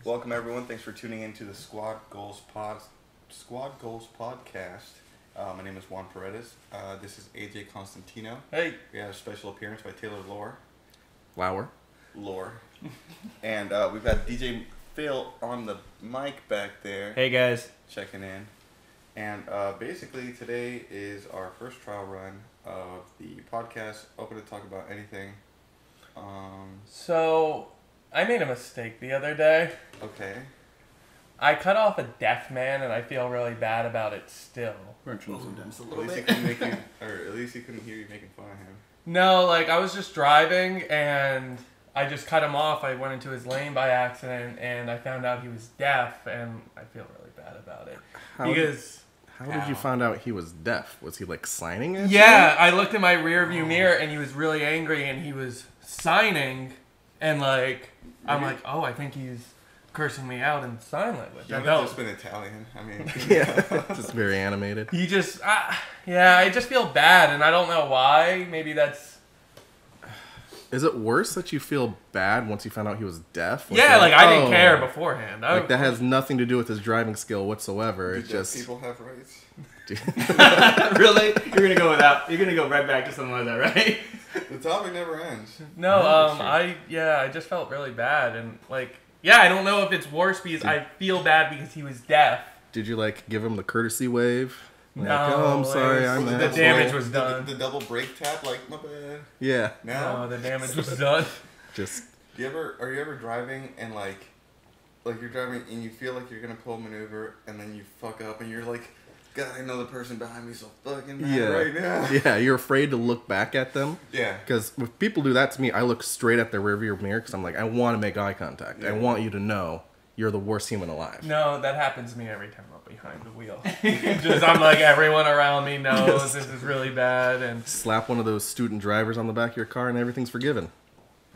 Welcome everyone. Thanks for tuning into the Squad Goals podcast. My name is Juan Paredes. This is AJ Constantino. Hey. We have a special appearance by Taylor Lauer. And we've got DJ Phil on the mic back there. Hey guys. Checking in. And basically today is our first trial run of the podcast. Open to talk about anything. So, I made a mistake the other day. Okay. I cut off a deaf man, and I feel really bad about it still. At least he couldn't make you, or at least he couldn't hear you making fun of him. No, like, I was just driving, and I just cut him off. I went into his lane by accident, and I found out he was deaf, and I feel really bad about it. How did you find out he was deaf? Was he, like, signing it? Yeah, I looked in my rear view mirror, and he was really angry, and he was signing, and, like, I'm like, oh, I think he's cursing me out in sign language. You would have just been Italian. I mean, yeah, just very animated. He just, I just feel bad, and I don't know why. Maybe that's... Is it worse that you feel bad once you found out he was deaf? Yeah, like, I didn't care beforehand. Like, that has nothing to do with his driving skill whatsoever. It's just... people have rights? Really? You're gonna go right back to something like that, right? The topic never ends. No, I just felt really bad, and, like, yeah, I don't know if it's worse because I feel bad because he was deaf. Did you, like, give him the courtesy wave? Like, No, oh, I'm sorry, I'm the damage was done. The double brake tap, like, my bad. Yeah. No, the damage was done. Just... Are you ever driving and, like you're driving and you feel like you're gonna pull a maneuver and then you fuck up and you're like, God, I know the person behind me so fucking mad right now. Yeah, you're afraid to look back at them. Yeah. Because if people do that to me, I look straight at their rearview mirror because I'm like, I want to make eye contact. Yeah. I want you to know you're the worst human alive. No, that happens to me every time I'm behind the wheel. I'm like, everyone around me knows this is really bad. And slap one of those student drivers on the back of your car and everything's forgiven.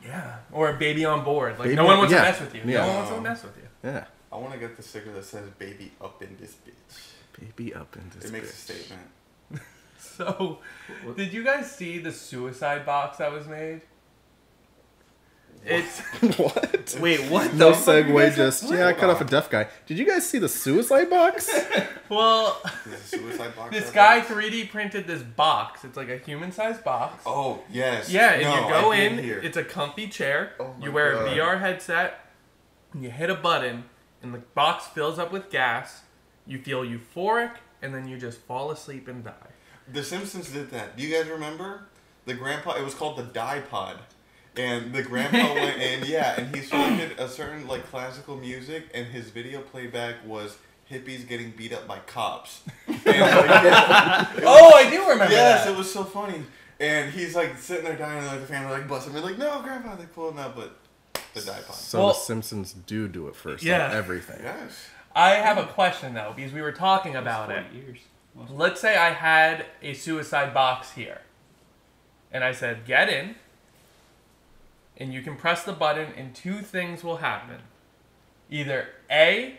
Yeah. Or a baby on board. Like, baby no one wants to mess with you. Yeah. No one wants to mess with you. Yeah. I want to get the sticker that says "Baby up in this bitch." Baby up in this It makes bitch. a statement. So, did you guys see the suicide box that was made? It's What? Wait, what? No the fuck you segue, guys just, have- yeah, I cut off a deaf guy. Did you guys see the suicide box? well, There's a suicide box. this out guy there? 3D printed this box. It's like a human-sized box. Oh yes. Yeah, and No, you go I did in. hear. It's a comfy chair. Oh my You wear God. a VR headset. And you hit a button, and the box fills up with gas. You feel euphoric, and then you just fall asleep and die. The Simpsons did that. Do you guys remember? The grandpa. It was called the Die Pod. And the grandpa went in, and he selected a certain, like, classical music, and his video playback was hippies getting beat up by cops. And, like, Oh, I do remember yes, that. it was so funny. And he's, like, sitting there dying, and, like, the family, like, busting him. They're like, no, grandpa, they pulled him out, but the Die Pod. So Well, the Simpsons do it first. yeah. On everything. Yes. I have a question, though, because we were talking about it. 40 years. Let's say I had a suicide box here. And I said, get in. And you can press the button, and two things will happen. Either A,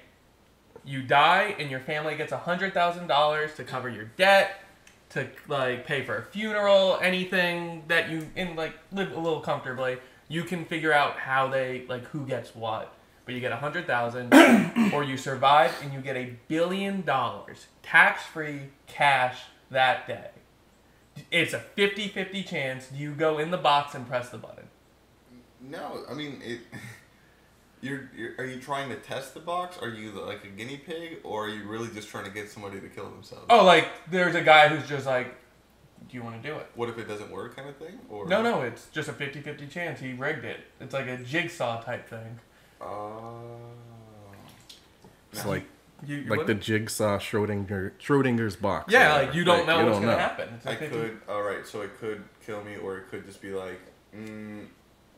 you die, and your family gets $100,000 to cover your debt, to, like, pay for a funeral, anything that you, and, like, live a little comfortably. You can figure out how they, like, who gets what. But you get $100,000, or you survive, and you get $1 billion, tax-free cash that day. It's a 50-50 chance you go in the box and press the button. No, I mean, are you trying to test the box? Are you like a guinea pig, or are you really just trying to get somebody to kill themselves? Oh, like, there's a guy who's just like, do you want to do it? What if it doesn't work, kind of thing? Or No, it's just a 50-50 chance. He rigged it. It's like a jigsaw type thing. It's No. like You the wouldn't? jigsaw Schrodinger's box. Yeah, or like, whatever. you don't know what's going to know. happen. It's a I 50 could. All right, so it could kill me, or it could just be like,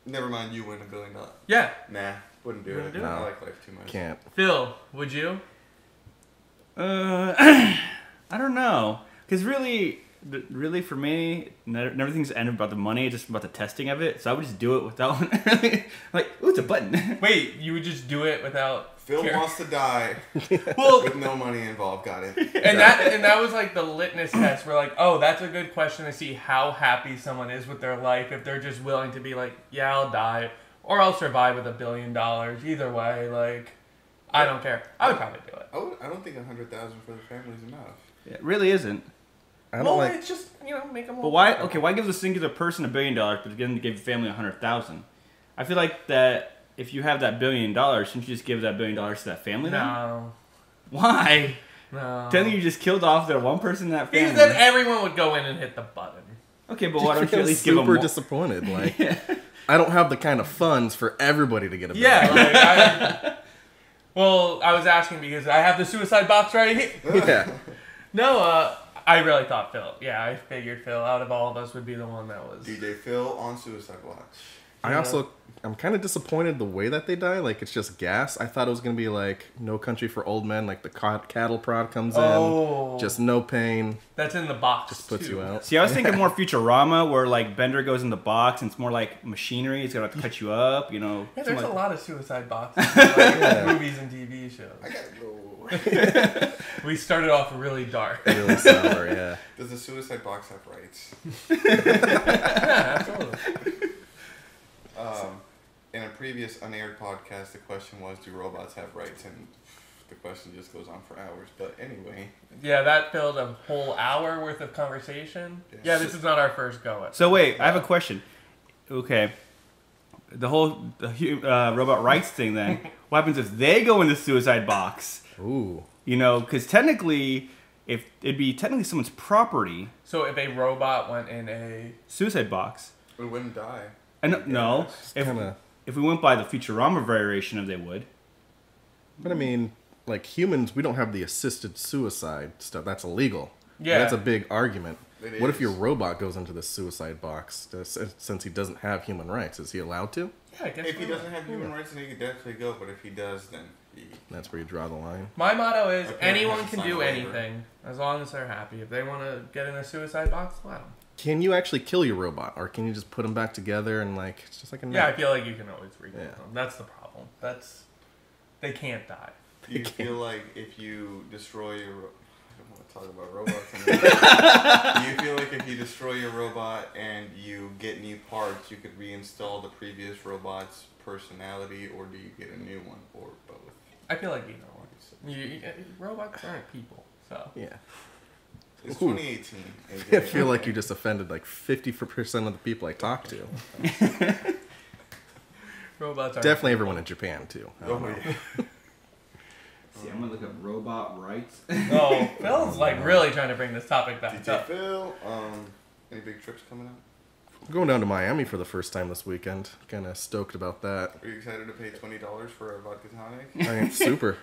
never mind, you win $1 billion. Yeah. Nah, wouldn't do Wouldn't it. do it? I No. like life too much. Can't. Phil, would you? I don't know. Because really for me, everything's ended about the money, just about the testing of it. So I would just do it without really, like, ooh, it's a button. Wait, you would just do it without... Phil care? wants to die Well, with no money involved. Got it. and that was like the litmus test. We're like, oh, that's a good question to see how happy someone is with their life. If they're just willing to be like, yeah, I'll die, or I'll survive with $1 billion. Either way, like, I don't care. I would probably do it. I don't think 100,000 for the family is enough. It really isn't. I don't Well, like. it's just, make them. But why? Okay, why give a singular person $1 billion, but then give a family 100,000? I feel like that if you have that $1 billion, shouldn't you just give that $1 billion to that family? No. Then? Why? No. Then you just killed off that one person in that family. Because then everyone would go in and hit the button. Okay, but why don't you I'm at least give them super more? disappointed. Like, I don't have the kind of funds for everybody to get a Yeah. billion. Well, I was asking because I have the suicide box right here. Yeah. No, I really thought Phil. Yeah, I figured Phil out of all of us would be the one that was. DJ Phil on suicide watch. I'm kind of disappointed the way that they die. Like, it's just gas. I thought it was going to be like No Country for Old Men. Like, the cattle prod comes in. Just no pain. That's in the box. Just puts too. you out. See, I was thinking more Futurama, where like Bender goes in the box and it's more like machinery. It's gonna have to cut you up, Yeah, there's something a like- lot of suicide boxes in like, movies and TV shows. I gotta go. We started off really dark. Really sour, yeah. Does the suicide box have rights? Yeah, absolutely. In a previous unaired podcast, the question was, do robots have rights? And the question just goes on for hours. But anyway. Yeah, that filled a whole hour worth of conversation. Yeah, this is not our first go at. So wait, I have a question. Okay, the whole robot rights thing. Then what happens if they go in the suicide box? Ooh. Because technically, if it'd be technically someone's property, So if a robot went in a... suicide box. We wouldn't die. And no, Kinda. if we went by the Futurama variation of they would. But I mean, like humans, we don't have the assisted suicide stuff. That's illegal. Yeah. That's a big argument. It What is. if your robot goes into the suicide box since he doesn't have human rights? Is he allowed to? Yeah, I guess If he so. doesn't have human rights, then he could definitely go. But if he does, then he... That's where you draw the line. My motto is Apparently anyone has to can sign do a waiver. anything as long as they're happy. If they want to get in a suicide box, let them. Can you actually kill your robot, or can you just put them back together and like it's just like a Yeah, I net? feel like you can always rebuild Yeah. them. That's the problem. They can't die. Do you feel like if you destroy your... I don't want to talk about robots anymore. Do you feel like if you destroy your robot and you get new parts, you could reinstall the previous robot's personality, or do you get a new one, or both? I feel like robots aren't people, so. Yeah. It's Ooh. 2018. I feel like you just offended like 50% of the people I talk to. Robots aren't Definitely everyone in Japan too. I Oh, don't know. yeah. See, I'm gonna look up robot rights. Oh, Phil's like really trying to bring this topic back DJ up. Phil, any big trips coming up? I'm going down to Miami for the first time this weekend. Kind of stoked about that. Are you excited to pay $20 for a vodka tonic? I mean, super.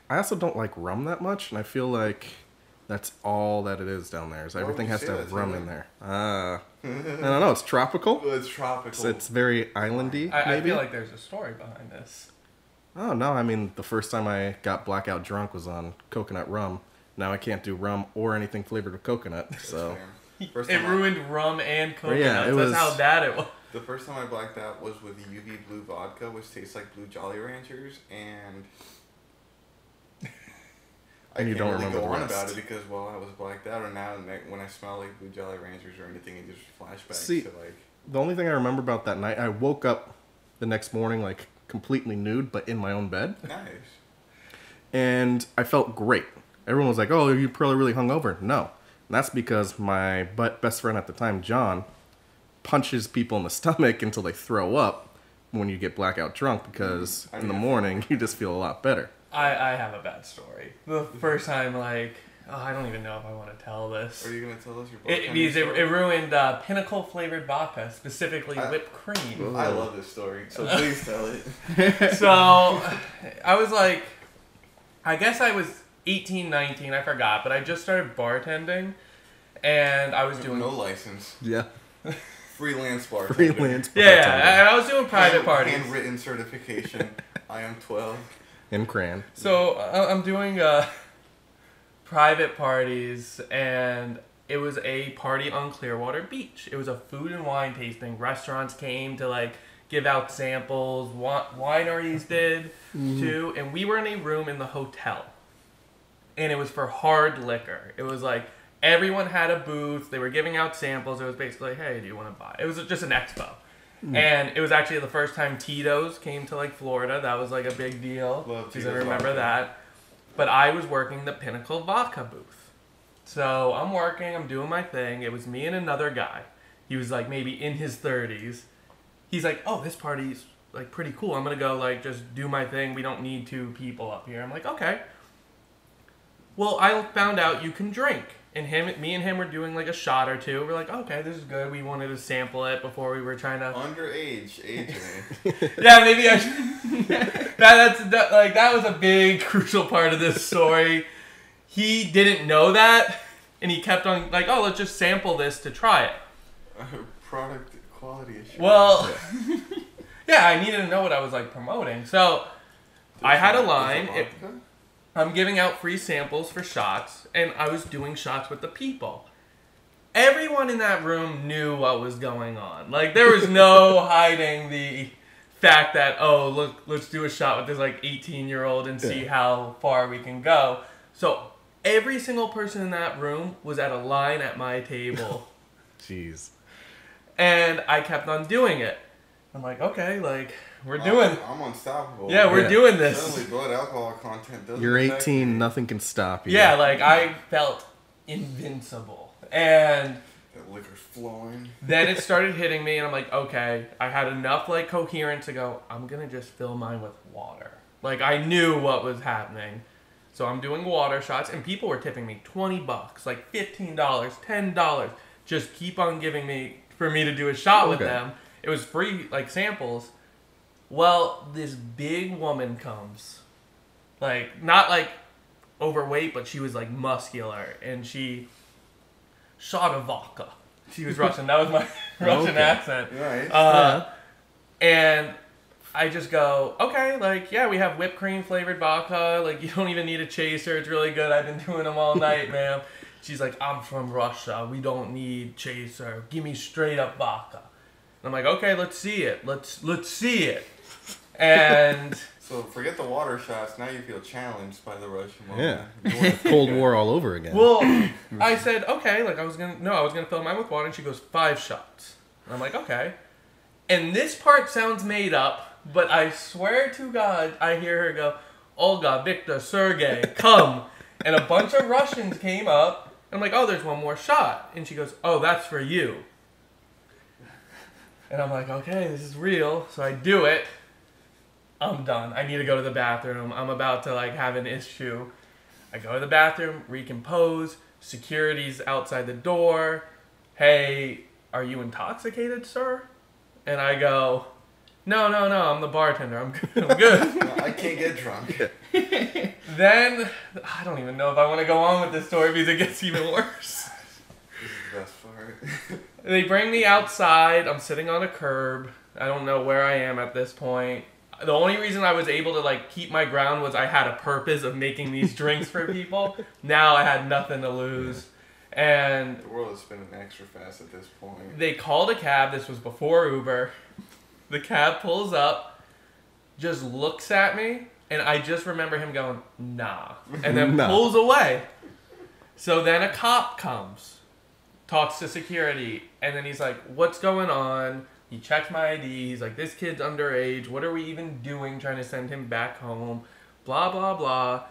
I also don't like rum that much, and I feel like that's all that it is down there. Is Why would everything you has say to that, have rum Taylor? in there. I don't know. It's tropical. Well, it's tropical. It's very islandy. I Maybe. feel like there's a story behind this. Oh no! I mean, the first time I got blackout drunk was on coconut rum. Now I can't do rum or anything flavored with coconut. So First It time ruined rum and coconuts. Yeah, it That's was- how bad it was. The first time I blacked out was with UV Blue vodka, which tastes like Blue Jolly Ranchers, and I And you can't don't really remember go the on rest. about it because, well, I was blacked out, and now when I smell like Blue Jolly Ranchers or anything, it just flashbacks See- to like. the only thing I remember about that night, I woke up the next morning like completely nude, but in my own bed, Nice. and I felt great. Everyone was like, "Oh, you probably really hungover." No, and that's because my best friend at the time, John, punches people in the stomach until they throw up when you get blackout drunk. Because I in the mean, morning you just feel a lot better. I have a bad story. The first time, I don't even know if I want to tell this. Are you gonna tell us your Because bartending it ruined pinnacle flavored vodka, specifically I- whipped cream. I love this story, so please tell it. So I was like, I guess I was 18, 19, I forgot, but I just started bartending, and I was doing No license, Yeah, freelance bartender. freelance. yeah, I was doing private parties. Handwritten certification. I am 12. in Cran. So I'm doing private parties, and it was a party on Clearwater Beach. It was a food and wine tasting. Restaurants came to give out samples. Wineries did too, and we were in a room in the hotel, and it was for hard liquor. It was like everyone had a booth. They were giving out samples. It was basically, hey, do you want to buy? It was just an expo. And it was actually the first time Tito's came to like Florida. That was like a big deal. Love Because I Tito's remember vodka. that. But I was working the Pinnacle Vodka booth. So I'm working, I'm doing my thing. It was me and another guy. He was like maybe in his 30s. He's like, oh, this party's like pretty cool. I'm gonna go like just do my thing. We don't need 2 people up here. I'm like, okay. Well, I found out you can drink. And me and him were doing like a shot or 2. We're like, okay, this is good. We wanted to sample it before we were trying to. Underage, AJ. Yeah, maybe I should. That was a big crucial part of this story. He didn't know that, and he kept on like, oh, let's just sample this to try it. Product quality issue. Well, yeah, I needed to know what I was like promoting. So I had a line. I'm giving out free samples for shots, and I was doing shots with the people. Everyone in that room knew what was going on. Like, there was no hiding the fact that, oh, look, let's do a shot with this, like, 18-year-old and see how far we can go. So every single person in that room was at a line at my table. Jeez. And I kept on doing it. I'm like, okay, like, we're doing... I'm unstoppable. Yeah, we're doing this. Suddenly blood alcohol content doesn't You're affect 18, me. nothing can stop you. Yeah, like, I felt invincible. And That liquor's flowing. then it started hitting me, and I'm like, okay, I had enough, like, coherence to go, I'm gonna just fill mine with water. Like, I knew what was happening. So I'm doing water shots, and people were tipping me $20, like $15, $10. Just keep on giving me, for me to do a shot with them. It was free, like, samples. Well, this big woman comes. Like, not, like, overweight, but she was, like, muscular. And she shot a vodka. She was Russian. That was my Russian accent. Right. And I just go, okay, like, yeah, we have whipped cream flavored vodka. Like, you don't even need a chaser. It's really good. I've been doing them all night, ma'am. She's like, I'm from Russia. We don't need chaser. Give me straight up vodka. And I'm like, okay, let's see it. Let's see it. And So forget the water shots. Now you feel challenged by the Russian woman. Yeah. You want to Cold War all over again. well, I said, okay, like I was gonna fill mine with water, and she goes, 5 shots. And I'm like, okay. And this part sounds made up, but I swear to God, I hear her go, Olga, Victor, Sergey, come. And a bunch of Russians came up. And I'm like, oh, there's one more shot. And she goes, oh, that's for you. And I'm like, okay, this is real. So I do it. I'm done. I need to go to the bathroom. I'm about to, like, have an issue. I go to the bathroom, recompose. Security's outside the door. Hey, are you intoxicated, sir? And I go, no, I'm the bartender. I'm good. No, I can't get drunk. Then, I don't even know if I want to go on with this story because it gets even worse. This is the best part. They bring me outside. I'm sitting on a curb. I don't know where I am at this point. The only reason I was able to, like, keep my ground was I had a purpose of making these drinks for people. Now I had nothing to lose. And The world is spinning extra fast at this point. they called a cab. This was before Uber. The cab pulls up, just looks at me, and I just remember him going, nah, and then Nah. pulls away. So then a cop comes, talks to security, and then he's like, what's going on? He checks my ID. He's like, this kid's underage. What are we even doing trying to send him back home? Blah, blah, blah.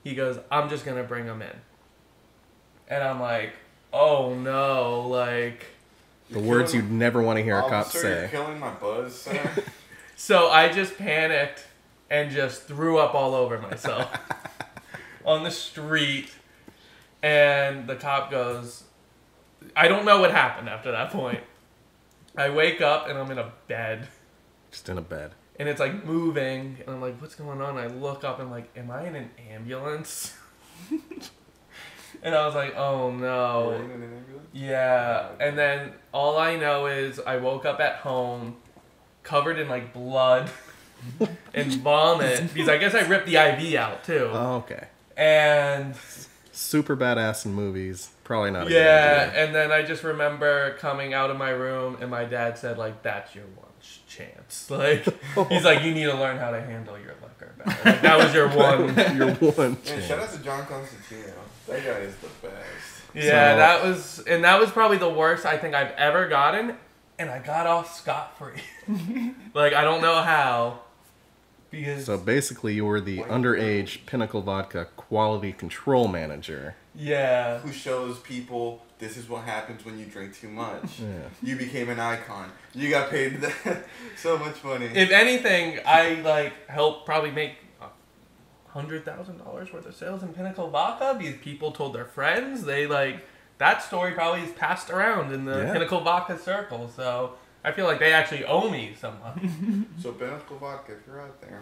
He goes, I'm just going to bring him in. And I'm like, oh no, like... The words you'd never want to hear a cop Officer, you're say. killing my buzz, sir. So I just panicked and just threw up all over myself on the street. And the cop goes, I don't know what happened after that point. I wake up and I'm in a bed. Just in a bed. And it's like moving. And I'm like, what's going on? I look up and I'm like, am I in an ambulance? And I was like, oh no. Were you in an ambulance? Yeah. And then all I know is I woke up at home covered in like blood and vomit because I guess I ripped the IV out too. Oh, okay. And Super badass in movies. Probably not a yeah, good idea. and then I just remember coming out of my room and my dad said like, that's your one chance. Like, he's like, you need to learn how to handle your liquor better. Like, that was your one. Your one Man, chance. shout out to John Constantino. That guy is the best. Yeah, So- that was probably the worst I think I've ever gotten. and I got off scot-free. Like, I don't know how. Because So basically, you were the underage Pinnacle Vodka quality control manager. yeah. Who shows people this is what happens when you drink too much. Yeah. You became an icon. You got paid so much money. If anything, I like helped probably make $100,000 worth of sales in Pinnacle Vodka because people told their friends. They like that story probably is passed around in the Pinnacle Vodka circle. So I feel like they actually owe me some money. So Pinnacle Vodka, if you're out there.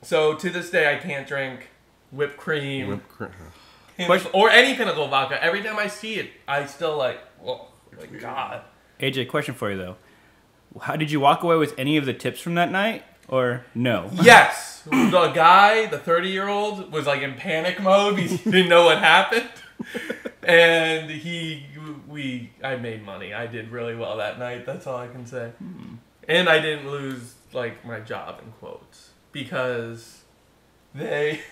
So to this day, I can't drink whipped cream. Question- Or any Pinnacle Vodka. Every time I see it, I still like, oh, like God. AJ, question for you though. How did you walk away with any of the tips from that night, or no? Yes, the guy, the 30-year-old, was like in panic mode because he didn't know what happened, and I made money. I did really well that night. That's all I can say. And I didn't lose like my job in quotes because they.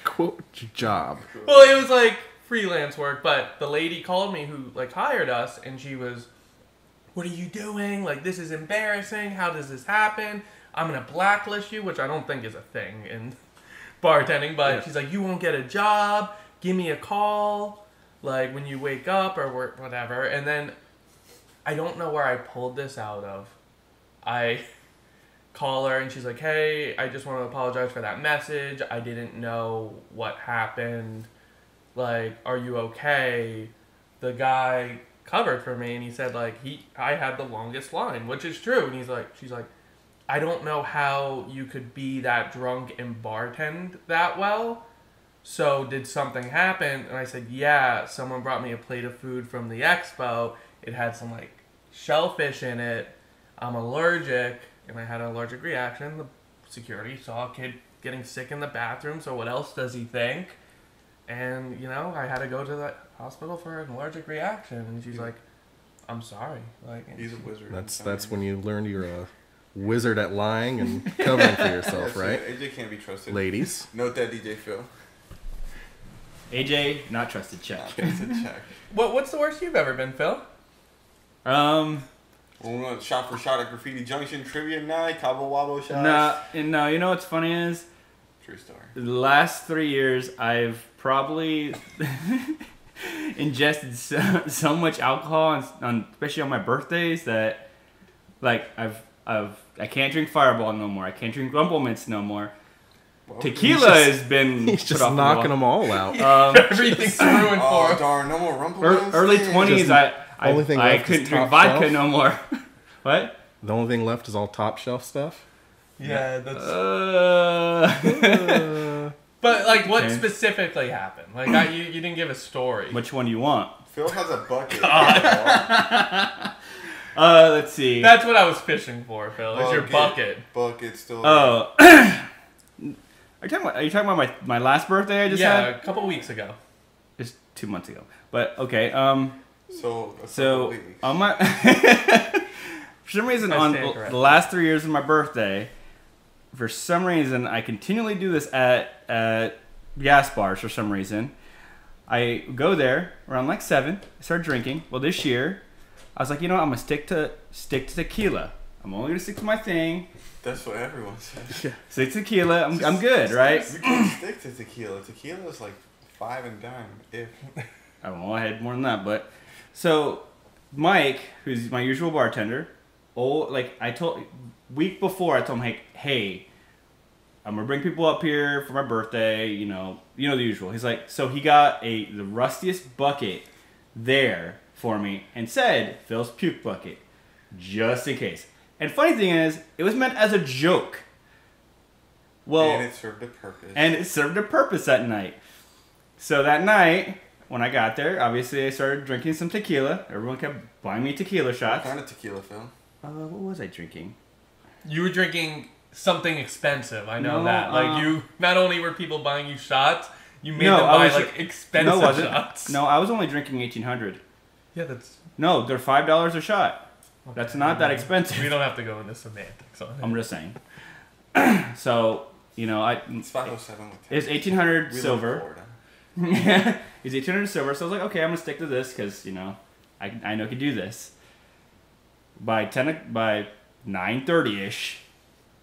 Quote job. Well, it was like freelance work, but the lady called me who like hired us, and she was, "What are you doing? Like, this is embarrassing. How does this happen? I'm gonna blacklist you," which I don't think is a thing in bartending. But she's like, "You won't get a job. Give me a call, like when you wake up or whatever." And then I don't know where I pulled this out of. I call her and she's like, "Hey, I just want to apologize for that message. I didn't know what happened. Like, are you okay?" The guy covered for me and he said like I had the longest line, which is true. And she's like, "I don't know how you could be that drunk and bartend that well. So did something happen?" And I said, "Yeah, someone brought me a plate of food from the expo. It had some like shellfish in it. I'm allergic." And I had an allergic reaction. The security saw a kid getting sick in the bathroom, so what else does he think? And, you know, I had to go to the hospital for an allergic reaction. And she's like, "I'm sorry." Like, He's a wizard. That's when you learned you're a wizard at lying and covering for yourself, right? AJ can't be trusted. Ladies. Note that, DJ Phil. AJ, not trusted. Check. It's a check. What's the worst you've ever been, Phil? When we went shot for shot at Graffiti Junction Trivia Night, Cabo Wabo shots. No, you know what's funny is, True story. the last 3 years, I've probably ingested so much alcohol, especially on my birthdays, that like I can't drink Fireball no more. I can't drink Rumble Mints no more. Well, Tequila has been He's just put off the knocking wall. them all out. Everything's ruined for Oh, him. darn, no more Rumble. Early 20s, only thing I left is couldn't drink top vodka shelf. no more. What? The only thing left is all top shelf stuff. Yeah, that's... Uh, But, like, what Okay. specifically happened? Like, you didn't give a story. Which one do you want? Phil has a bucket. Let's see. That's what I was fishing for, Phil. It's your bucket. Bucket still. Oh. Are you talking about my last birthday I just Yeah, had? a couple weeks ago. Just 2 months ago. But okay. So On my for some reason I on stand corrected. the last 3 years of my birthday, for some reason I continually do this at gas bars. For some reason, I go there around like 7. I start drinking. Well, this year I was like, you know what? I'm gonna stick to tequila. I'm only gonna stick to my thing. That's what everyone says. Stick to tequila. I'm good, right? You can't stick to tequila. Tequila is like 5 and dime. If I don't know, I had more than that, but so Mike, who's my usual bartender, week before I told him, hey, I'm gonna bring people up here for my birthday, you know the usual. He's like, so he got the rustiest bucket there for me and said Phil's puke bucket, just in case. And funny thing is, it was meant as a joke. Well, and it served a purpose. And it served a purpose that night. So that night, when I got there, obviously I started drinking some tequila. Everyone kept buying me tequila What shots. kind of tequila, Phil? What was I drinking? You were drinking something expensive. I know No, that. Like, you, not only were people buying you shots, you made No, them I buy, was- like, expensive No, wasn't. shots. No, I was only drinking 1800. Yeah, that's... No, they're $5 a shot. That's not that expensive. We don't have to go into semantics on it. I'm just saying. So, It's 507 with it's 1800 We live in silver. Florida. It's 1800 silver. So I was like, okay, I'm gonna stick to this because I know I can do this. by 9:30ish,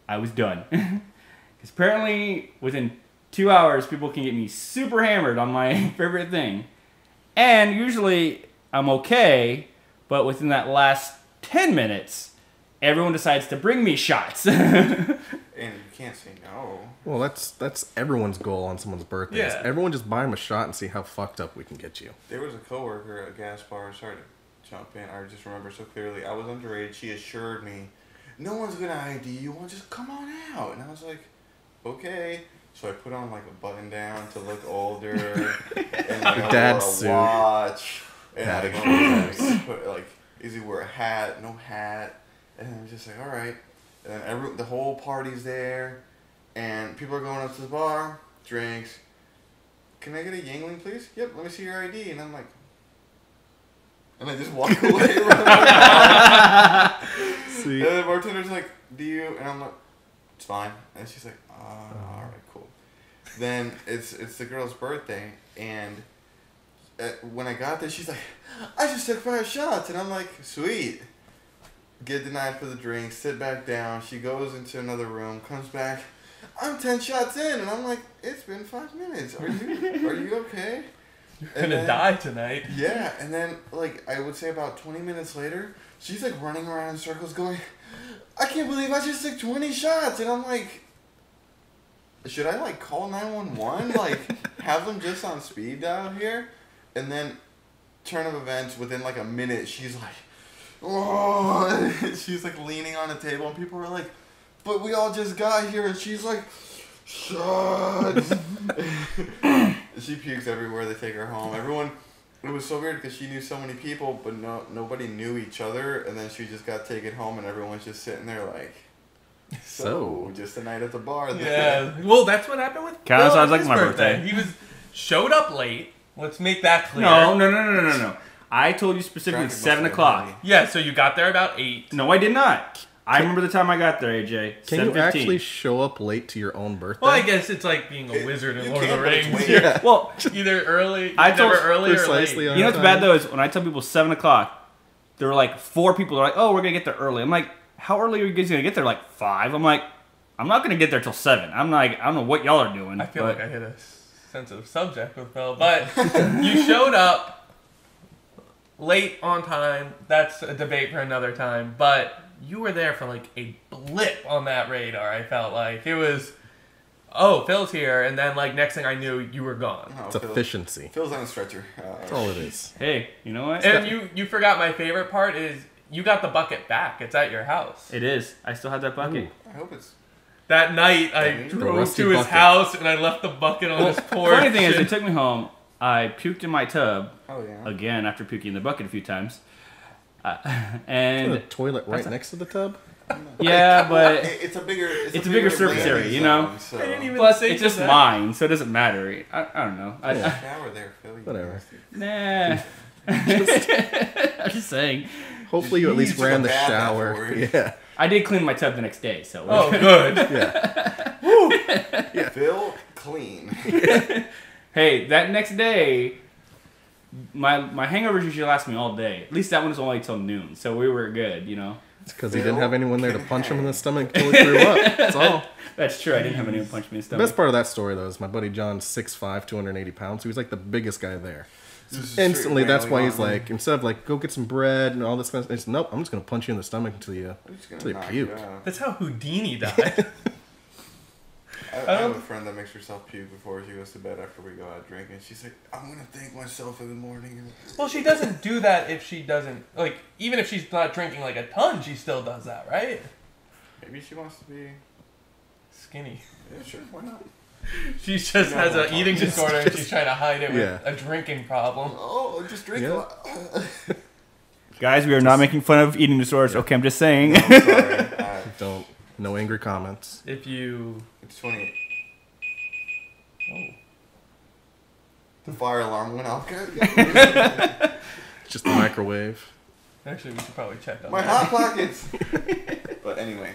I was done. Because apparently within 2 hours, people can get me super hammered on my favorite thing. And usually I'm okay, but within that last 10 minutes, everyone decides to bring me shots. And you can't say no. Well, that's everyone's goal on someone's birthday. Yeah. Everyone just buy them a shot and see how fucked up we can get you. There was a coworker at a gas bar. Sorry to jump in. I just remember so clearly. I was underage. She assured me, "No one's gonna ID you. Well, just come on out." And I was like, "Okay." So I put on like a button down to look older, and like I Dad's wore a suit. watch, and Dad like, excuse. put like Izzy wore a hat, no hat, and I'm just like, all right. And then the whole party's there, and people are going up to the bar, drinks. Can I get a Yingling, please? Yep, let me see your ID. And I'm like, and I just walk away. See, And the bartender's like, "Do you?" And I'm like, "It's fine." And she's like, "All right, cool." Then it's the girl's birthday, and when I got there, she's like, "I just took 5 shots," and I'm like, "Sweet." Get denied for the drink, sit back down. She goes into another room, comes back. "I'm 10 shots in," and I'm like, "It's been 5 minutes. Are you okay?" You're gonna die tonight. Yeah, and then like I would say about 20 minutes later, she's like running around in circles, going, "I can't believe I just took 20 shots," and I'm like, should I like call 911? Like have them just on speed dial here? And then turn of events, within like a minute, she's like, "Oh," she's like leaning on a table, and people are like, "But we all just got here," and she's like, "Shots." She pukes everywhere. They take her home. Everyone, it was so weird because she knew so many people, but nobody knew each other. And then she just got taken home, and everyone's just sitting there like, so just a night at the bar. Yeah. Well, that's what happened with Kinda Bill sounds on like his my birthday. birthday. He showed up late. Let's make that clear. No. I told you specifically Traffic must 7 have been o'clock. heavy. Yeah, so you got there about 8. No, I did not. I remember the time I got there, AJ. can you 7:15. actually show up late to your own birthday? Well, I guess it's like being a wizard in you Lord of the can, but it's Rings. way- You're Well, either early, I never told- early or precisely late. on you know what's time. bad though is when I tell people 7 o'clock, there were like 4 people that are like, "Oh, we're gonna get there early." I'm like, "How early are you guys gonna get there?" Like 5. I'm like, "I'm not gonna get there till 7." I'm like, I don't know what y'all are doing. I feel but like I hit a sensitive subject with Bill, but you showed up late on time. That's a debate for another time, but you were there for like a blip on that radar. I felt like it was, oh, Phil's here, and then like next thing I knew, you were gone. Oh, It's efficiency. Phil's on a stretcher. That's all it is. hey, you know what? And you forgot my favorite part is you got the bucket back. It's at your house. It is. I still have that bucket. I hope it's. That night, I The drove rusty to his bucket. house and I left the bucket on his porch. Funny thing is, they took me home. I puked in my tub Oh yeah. again after puking in the bucket a few times. Isn't And the toilet right next to the tub? yeah, but It's a bigger. It's a bigger surface landing area, you know? zone, So. I didn't even plus say it's just that. mine, so it doesn't matter. I don't know. Yeah. Shower there, Phil. you Whatever. nasty. Nah. I'm just saying. Hopefully you at least Jeez, ran took a the bath shower. afterwards. Yeah. I did clean my tub the next day, so. Oh, good. Yeah. Phil clean. Hey, that next day, my hangovers usually last me all day. At least that one was only till noon, so we were good, you know. It's because he didn't have anyone there to punch him in the stomach until he threw up. That's all. That's true. I didn't have anyone punch me in the The stomach. best part of that story, though, is my buddy John's 6'5", 280 pounds. So he's like the biggest guy there. This is Instantly, straight that's why railing he's on me. like, instead of like, go get some bread and all this kind of stuff, he's, nope, I'm just going to punch you in the stomach until you I'm just gonna until you knock puke. you out. That's how Houdini died. I have a friend that makes herself puke before she goes to bed after we go out drinking. She's like, "I'm gonna thank myself in the morning." Well, she doesn't do that if she doesn't, like, even if she's not drinking like a ton, she still does that, right? Maybe she wants to be. Skinny. Yeah, sure. Why not? She just has an eating disorder and she's trying to hide it with Yeah. a drinking problem. Oh, just drink Yeah. a lot. Guys, we are not making fun of eating disorders. Okay, I'm just saying. I'm sorry. Don't, no angry comments. If you... It's 28. Oh. The fire alarm went off. It's just the microwave. Actually, we should probably check on My that. hot pockets. But anyway,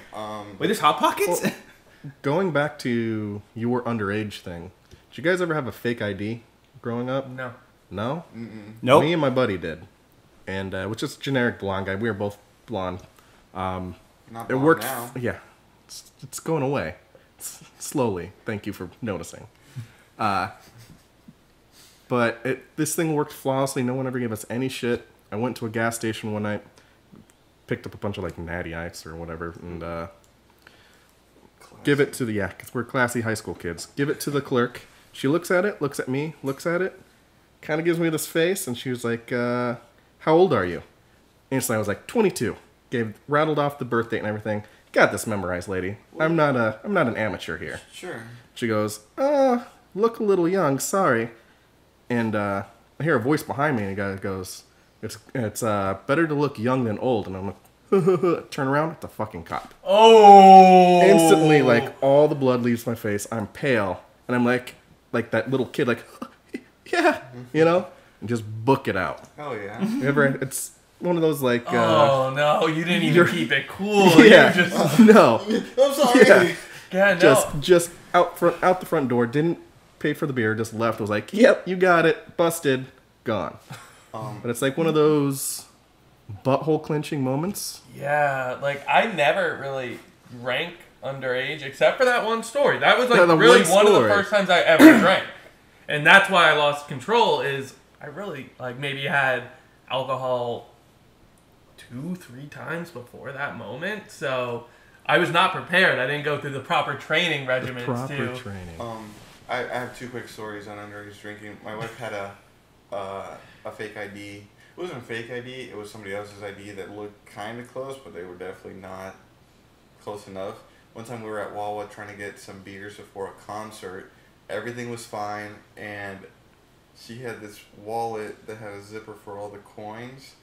Wait, there's Hot Pockets? Well, going back to you were underage thing, did you guys ever have a fake ID growing up? No. No? mm-mm. Nope. Me and my buddy did. And, which is generic blonde guy. We were both blonde. Not It bomb worked. now. Yeah, it's going away slowly. Thank you for noticing. But this thing worked flawlessly. No one ever gave us any shit. I went to a gas station one night, picked up a bunch of like Natty Ice or whatever, and give it to the 'cause we're classy high school kids. Give it to the clerk. She looks at it, looks at me, looks at it, kind of gives me this face, and she was like, "How old are you?" Instantly, I was like, 22. Rattled off the birth date and everything. Got this memorized, lady. I'm not an amateur here. Sure. She goes, look a little young, sorry. And I hear a voice behind me, and a guy goes, it's better to look young than old. And I'm like, turn around, it's a fucking cop. Oh! Instantly, like, all the blood leaves my face. I'm pale. And I'm like that little kid, like, yeah, you know? And just book it out. Oh, yeah. It's one of those, like... oh, no, you didn't even keep it cool. Yeah, You just... no. I'm sorry. Yeah. Yeah, no. Just out the front door, didn't pay for the beer, just left. Was like, yep, you got it, busted, gone. But it's like one of those butthole clenching moments. Yeah, like, I never really drank underage, except for that one story. That was, like, Yeah, the really one one of the story. first times I ever drank. And that's why I lost control, is I really, like, maybe had alcohol 2-3 times before that moment. So I was not prepared. I didn't go through the proper training regimens Proper training. I have two quick stories on underage drinking. My wife had a fake ID. It wasn't a fake ID. It was somebody else's ID that looked kind of close, but they were definitely not close enough. One time we were at Wawa trying to get some beers before a concert. Everything was fine, and she had this wallet that had a zipper for all the coins,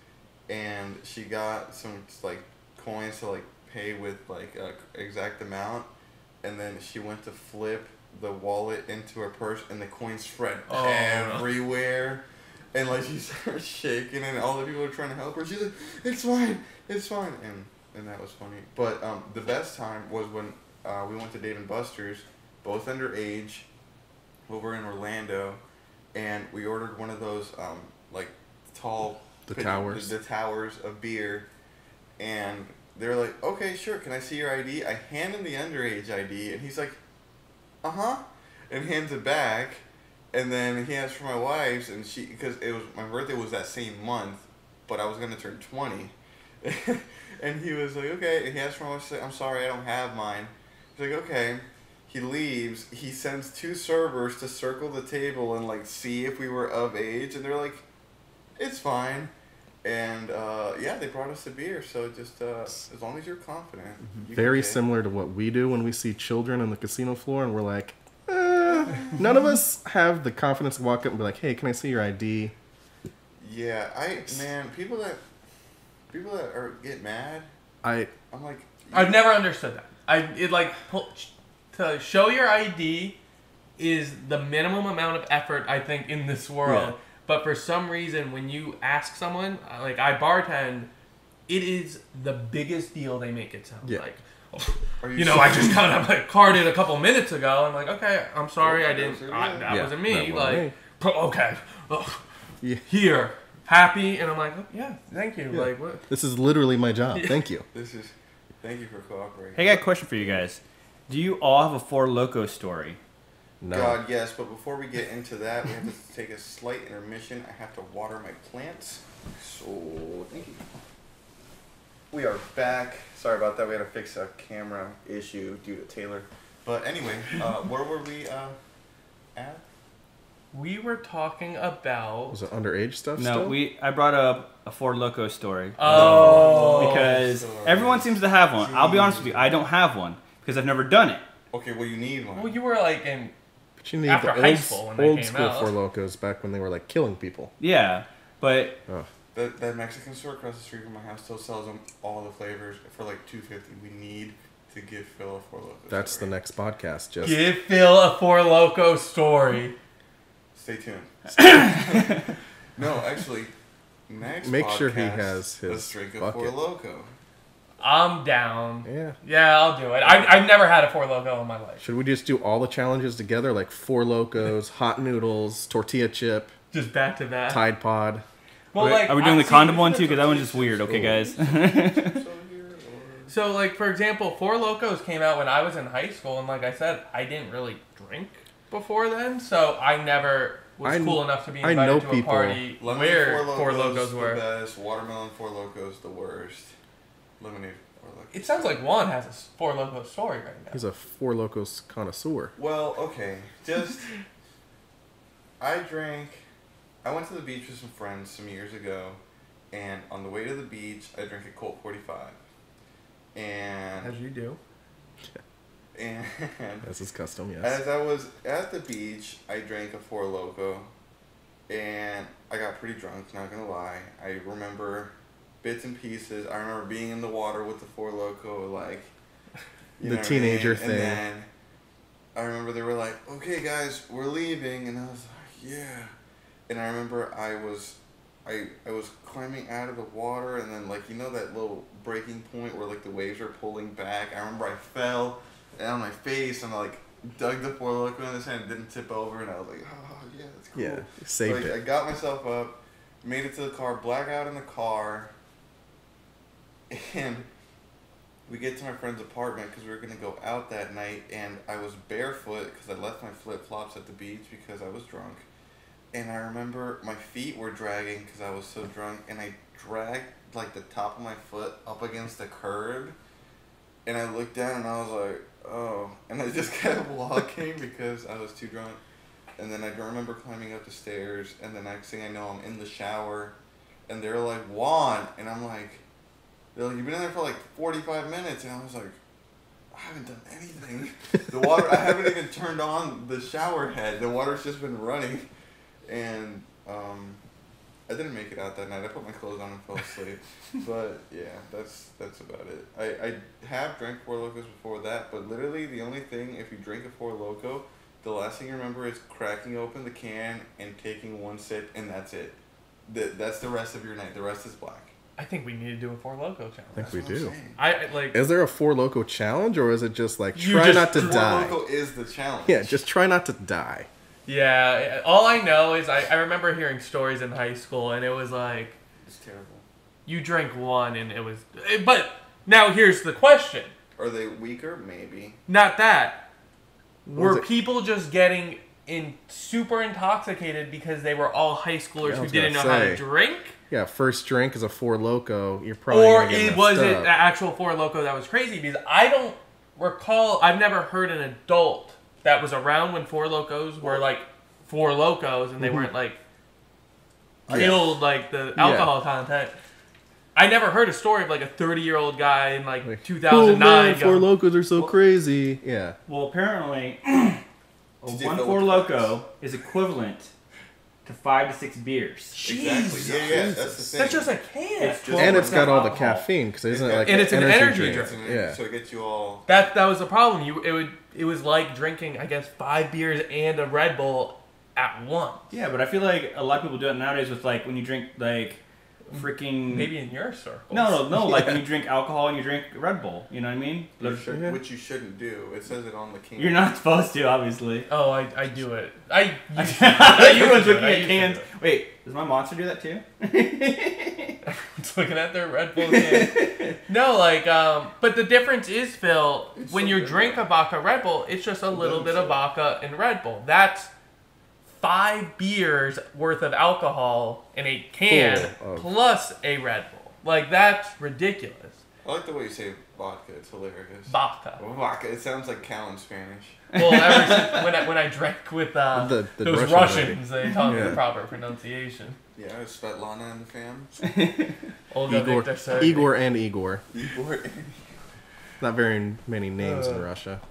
and she got some like coins to like pay with like a exact amount, and then she went to flip the wallet into her purse, and the coins spread everywhere. And like she started shaking, and all the people were trying to help her. She's like, "It's fine, it's fine," and that was funny. But the best time was when we went to Dave & Buster's, both underage, over in Orlando, and we ordered one of those like tall towers. The towers of beer, and they're like, "Okay, sure. Can I see your ID?" I hand him the underage ID, and he's like, and hands it back. And then he asked for my wife's, and because it was my birthday was that same month, but I was gonna turn 20, and he was like, okay. And he asked for my wife's. She's like, I'm sorry, I don't have mine. He's like, okay. He leaves. He sends 2 servers to circle the table and like see if we were of age, and they're like, it's fine. And yeah, they brought us a beer. So just as long as you're confident. You Very can take. similar to what we do when we see children on the casino floor, and we're like, none of us have the confidence to walk up and be like, hey, can I see your ID? Yeah, people that get mad. I'm like, I've never understood that. To show your ID is the minimum amount of effort, I think, in this world. Yeah. But for some reason, when you ask someone, like I bartend, it is the biggest deal they make it sound like. I just kind of like carded a couple minutes ago. I'm like, okay, I'm sorry, I didn't. That wasn't me. That wasn't Like, okay, here, happy, and I'm like, oh, yeah, thank you. Yeah. Like, what? This is literally my job. Thank you. Thank you for cooperating. Hey, I got a question for you guys. Do you all have a Four Loko story? No. God, yes, but before we get into that, we have to take a slight intermission. I have to water my plants. So, thank you. We are back. Sorry about that. We had to fix a camera issue due to Taylor. But anyway, where were we at? We were talking about. Was it underage stuff No, still? I brought up a Four Loko story. Oh. Because everyone seems to have one. I'll be honest with you, I don't have one because I've never done it. Okay, well, you need one. Well, you were like in. But you need After the high old, school when they old came school out. Four Locos back when they were like killing people. Yeah, but That Mexican store across the street from my house still sells them all the flavors for like $2.50. We need to give Phil a Four Loko. That's story. the next podcast. Just Give Phil a Four Loko story. Stay tuned. No, actually, next Make sure he podcast, has his let's drink a bucket. Four Loko. I'm down. Yeah. Yeah, I'll do it. I've never had a Four Loko in my life. Should we just do all the challenges together, like Four Locos, hot noodles, tortilla chip, Just back to back. Tide Pod? Well, are we doing the condom one too? Because that one's just weird. Okay, guys. So, like, for example, Four Locos came out when I was in high school, and like I said, I didn't really drink before then, so I never was cool enough to be I know invited to a people- party Lemonade where Four Locos the were. best. Watermelon Four Locos the worst. Lemonade Four Locos. It sounds like Juan has a Four Locos story right now. He's a Four Locos connoisseur. Well, okay, just I went to the beach with some friends some years ago, and on the way to the beach, I drank a Colt 45, and As you do. and That's his custom, yes. as I was at the beach, I drank a Four Loko, and I got pretty drunk. Not gonna lie, I remember bits and pieces. I remember being in the water with the Four Loko, like you The know what teenager I mean? thing. And then I remember they were like, "Okay, guys, we're leaving," and I was like, "Yeah." And I remember I was climbing out of the water, and then like that little breaking point where like the waves are pulling back. I remember I fell on my face and I like dug the Four Loko in the sand, didn't tip over, and I was like, "Oh yeah, that's cool." Yeah, saved I it. got myself up, made it to the car, blackout in the car, and we get to my friend's apartment because we were gonna go out that night, and I was barefoot because I left my flip flops at the beach because I was drunk. And I remember my feet were dragging because I was so drunk, and I dragged like the top of my foot up against the curb, and I looked down and I was like, "Oh," and I just kept walking because I was too drunk. And then I remember climbing up the stairs, and the next thing I know, I'm in the shower, and they're like, "Juan," and I'm like, they're like, "You've been in there for like 45 minutes," and I was like, "I haven't done anything. The water, I haven't even turned on the shower head. The water's just been running." And I didn't make it out that night. I put my clothes on and fell asleep. But yeah, that's about it. I have drank Four Locos before that, but literally the only thing, if you drink a Four Loko, the last thing you remember is cracking open the can and taking one sip, and that's it. That's the rest of your night. The rest is black. I think we need to do a Four Loco challenge. I think we do. I like. Is there a Four Loko challenge, or is it just like You try just not to Four die? Loko is the challenge. Yeah, just try not to die. Yeah, all I know is I remember hearing stories in high school, and it was like, It's terrible. you drank one, and it was. But now here's the question. Are they weaker? Maybe. Not that. Was Were it- people just getting super intoxicated because they were all high schoolers Yeah, I who was didn't know gonna how say. to drink? Yeah, first drink is a Four Loko. You're probably Or gonna get was messed it up. the actual Four Loco that was crazy? Because I don't recall, I've never heard an adult that was around when Four Locos were like Four Locos and they weren't like killed like the alcohol content. I never heard a story of like a 30-year-old guy in like 2009. Oh man, Four going, Locos are so crazy. Yeah. Well, apparently, Did you one fill Four with Loko is equivalent to 5 to 6 beers. Exactly. Yeah, that's the thing. That's just a can. It's And it's got all the alcohol. caffeine because isn't it got- like And it's an energy It's drink. Yeah. So it gets you all. That was the problem. It was like drinking, I guess, 5 beers and a Red Bull at once. Yeah, but I feel like a lot of people do it nowadays with like when you drink like freaking. Maybe in your circles. No. Like when you drink alcohol and you drink Red Bull. You know what I mean? Yeah. Which you shouldn't do. It says it on the can. You're not supposed to, obviously. Oh, I do it. I used to. Everyone's do it. looking I at used to cans. do it. Wait, does my monster do that too? Everyone's looking at their Red Bull can. No, like, but the difference is, Phil, It's when so you good, drink though. a vodka Red Bull, it's just a little doesn't bit of say. vodka and Red Bull. That's 5 beers worth of alcohol in a can Full of- plus a Red Bull. Like, that's ridiculous. I like the way you say vodka. It's hilarious. Vodka. Vodka. It sounds like cow in Spanish. Well, ever since when I drank with The those Russian Russians, they taught me Yeah. the proper pronunciation. Yeah, Svetlana and the fam. Olga Igor, Victor Sergey. Igor and Igor. Igor. Not very many names in Russia.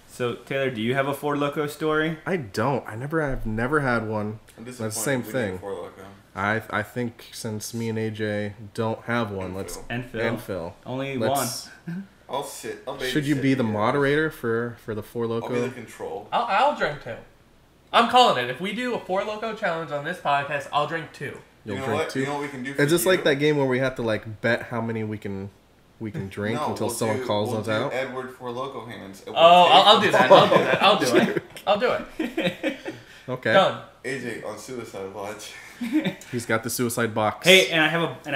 So Taylor, do you have a Four Loko story? I don't. I've never had one. I'm That's the disappointed same we need thing. Four Loko. I think since me and AJ don't have one, let's And Phil. and Phil. Only Let's, I'll sit. I'll should you babysit be the guys. moderator for the Four I'll be the Loko? control. I'll drink 2. I'm calling it. If we do a Four Loco challenge on this podcast, I'll drink 2. You'll you know drink what? two. You know what we can do for Is this you? like that game where we have to like bet how many we can drink No, until we'll someone do- calls we'll us do out? Edward Four Loko hands. and we'll Oh, take I'll do them. that. I'll do that. I'll do it. I'll do it. Okay. Done. AJ on Suicide Watch. He's got the suicide box. Hey, and I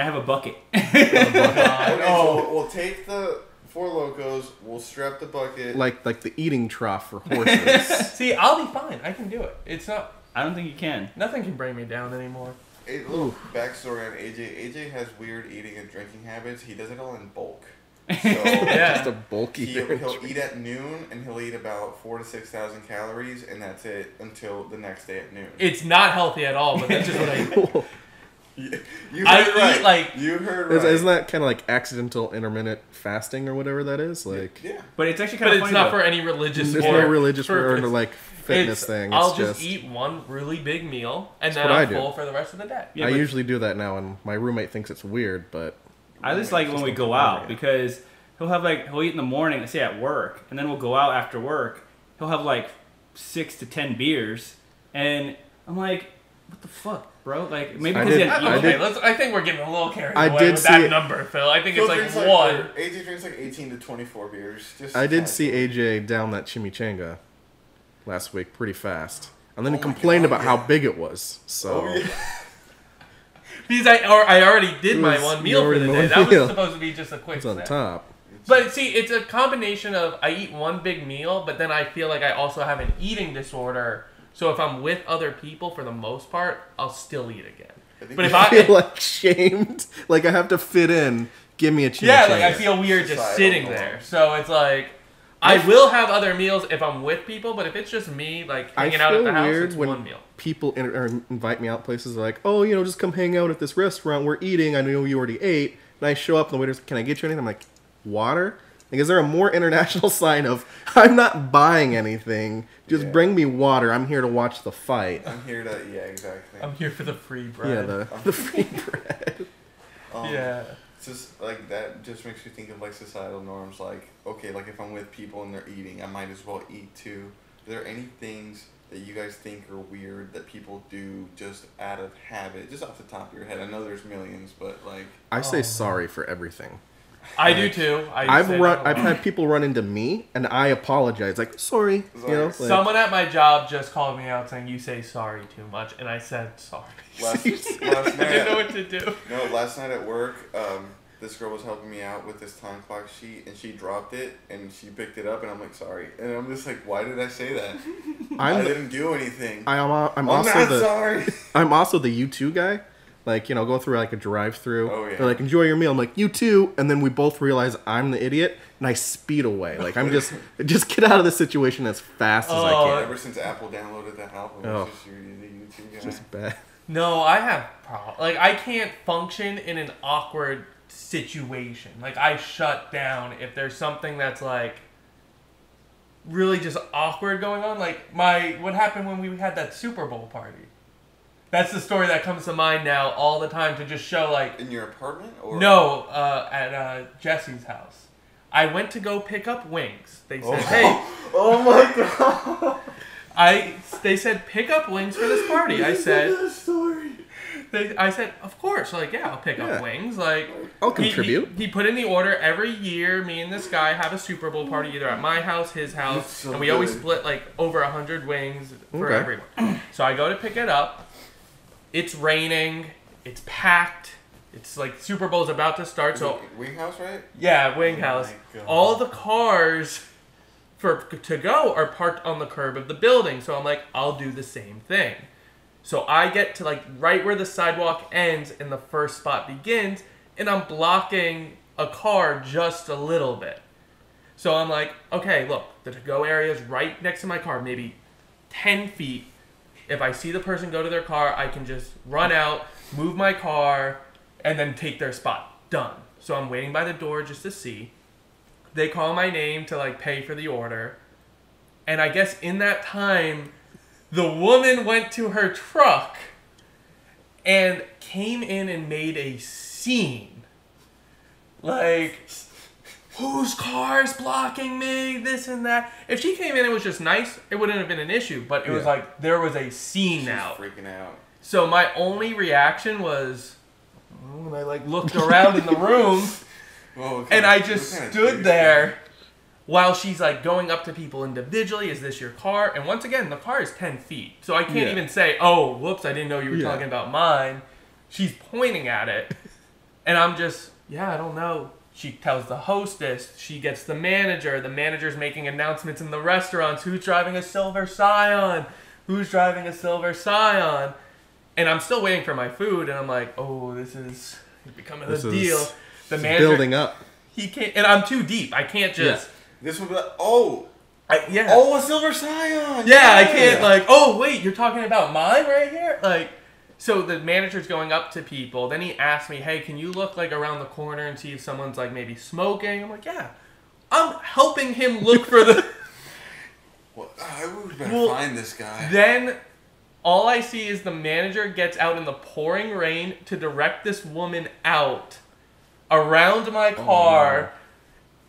have a bucket. Okay, so we'll take the Four Locos. We'll strap the bucket. Like the eating trough for horses. See, I'll be fine. I can do it. It's not. I don't think you can. Nothing can bring me down anymore. A little backstory on AJ. AJ has weird eating and drinking habits. He does it all in bulk. So Yeah. Just a bulky. he'll eat at noon and he'll eat about 4,000 to 6,000 calories, and that's it until the next day at noon. It's not healthy at all, but that's just what I do. You I heard right. eat like. You heard right. Isn't that kind of like accidental intermittent fasting or whatever that is? Like, Yeah. But it's actually But kind of it's funny. not for any religious. there's or no religious or purpose. like fitness It's, thing. It's I'll just eat one really big meal, and That's then what I I'm do. full for the rest of the day. Yeah, I but- usually do that now, and my roommate thinks it's weird, but I just like when we go out because he'll eat in the morning, let's say at work, and then we'll go out after work. He'll have like 6 to 10 beers, and I'm like, what the fuck, bro? Like maybe I because he did- had I Okay, did- I think we're getting a little carried I away did with see that it- number, Phil. I think Phil it's drinks like one. AJ drinks like 18 to 24 beers. Just I did see casually. AJ down that chimichanga last week pretty fast. And then Oh he my complained God, about yeah. how big it was. So Oh, yeah. Because I already did It my was- one you meal for already the know day. one That meal. was supposed to be just a quick it's on snack. top. But see, it's a combination of I eat one big meal, but then I feel like I also have an eating disorder. So if I'm with other people, for the most part, I'll still eat again. think But if you I feel I like shamed. Like I have to fit in. Give me a chimichanga. yeah, like I feel weird just Societal sitting norm. there. So it's like I will have other meals if I'm with people, but if it's just me, like hanging out at the house, it's when one meal. people invite me out places like, oh, just come hang out at this restaurant. We're eating. I know you already ate. And I show up and the waiter's, can I get you anything? I'm like, water? Like, is there a more international sign of, I'm not buying anything. Just Yeah. bring me water. I'm here to watch the fight. I'm here to, yeah, exactly. I'm here for the free bread. Yeah, the free bread. Yeah. It's just like that just makes you think of like societal norms. Like, okay, like if I'm with people and they're eating, I might as well eat too. Are there any things that you guys think are weird that people do just out of habit, just off the top of your head? I know there's millions, but like, I say Oh. sorry for everything. I do too. I've had people run into me, and I apologize. Like, sorry, like, Someone at my job just called me out saying you say sorry too much, and I said sorry. last I night, didn't know what to do. no, last night at work, this girl was helping me out with this time clock sheet, and she dropped it, and she picked it up, and I'm like, sorry, and I'm just like, why did I say that? I didn't do anything. I'm I'm also not the sorry. I'm also the you too guy. Like, go through like a drive-through. Oh, yeah. They're like, enjoy your meal. I'm like, you too. And then we both realize I'm the idiot, and I speed away. Like, I'm just get out of the situation as fast as I can. Ever since Apple downloaded the album, Oh. it's just you're the YouTube guy. It's just bad. No, I have problems. Like, I can't function in an awkward situation. Like, I shut down if there's something that's, like, really just awkward going on. Like, what happened when we had that Super Bowl party? That's the story that comes to mind now all the time to just show, like... In your apartment? Or? No, at Jesse's house. I went to go pick up wings. They said, hey... Oh my god! They said, pick up wings for this party. I said... Story. I said, of course. Like, yeah, I'll pick Yeah. up wings. Like, I'll contribute. He put in the order every year. Me and this guy have a Super Bowl party either at my house, his house, That's so and we always good. split like over 100 wings for Okay. everyone. So I go to pick it up. It's raining. It's packed. It's like Super Bowl's about to start. So Wing House, right? yeah, wing Oh house. my God. All the cars to go are parked on the curb of the building. So I'm like, I'll do the same thing. So I get to like right where the sidewalk ends and the first spot begins, and I'm blocking a car just a little bit. So I'm like, okay, look, the to-go area is right next to my car, maybe 10 feet. If I see the person go to their car, I can just run out, move my car, and then take their spot. Done. So I'm waiting by the door just to see. They call my name to like pay for the order. And I guess in that time, the woman went to her truck and came in and made a scene. Like, whose car's blocking me? This and that. If she came in and was just nice, it wouldn't have been an issue. But it was Yeah. like, there was a scene She's now. freaking out. So my only reaction was, when I like looked around in the room, Whoa, what and kind I of- just what kind of stood douche there while she's like going up to people individually. Is this your car? And once again, the car is 10 feet. So I can't Yeah. even say, oh, whoops, I didn't know you were Yeah. talking about mine. She's pointing at it. And I'm just, yeah, I don't know. She tells the hostess. She gets the manager. The manager's making announcements in the restaurants. Who's driving a silver Scion? Who's driving a silver Scion? And I'm still waiting for my food, and I'm like, oh, this is becoming a deal. The manager building up. He can't, and I'm too deep. I can't just. This would be like, oh, a silver Scion. Yeah, I can't like. Oh, wait, you're talking about mine right here, like. So the manager's going up to people. Then he asked me, hey, can you look like around the corner and see if someone's like maybe smoking? I'm like, yeah. I'm helping him look for the... Well, I would better find this guy. Then all I see is the manager gets out in the pouring rain to direct this woman out around my car.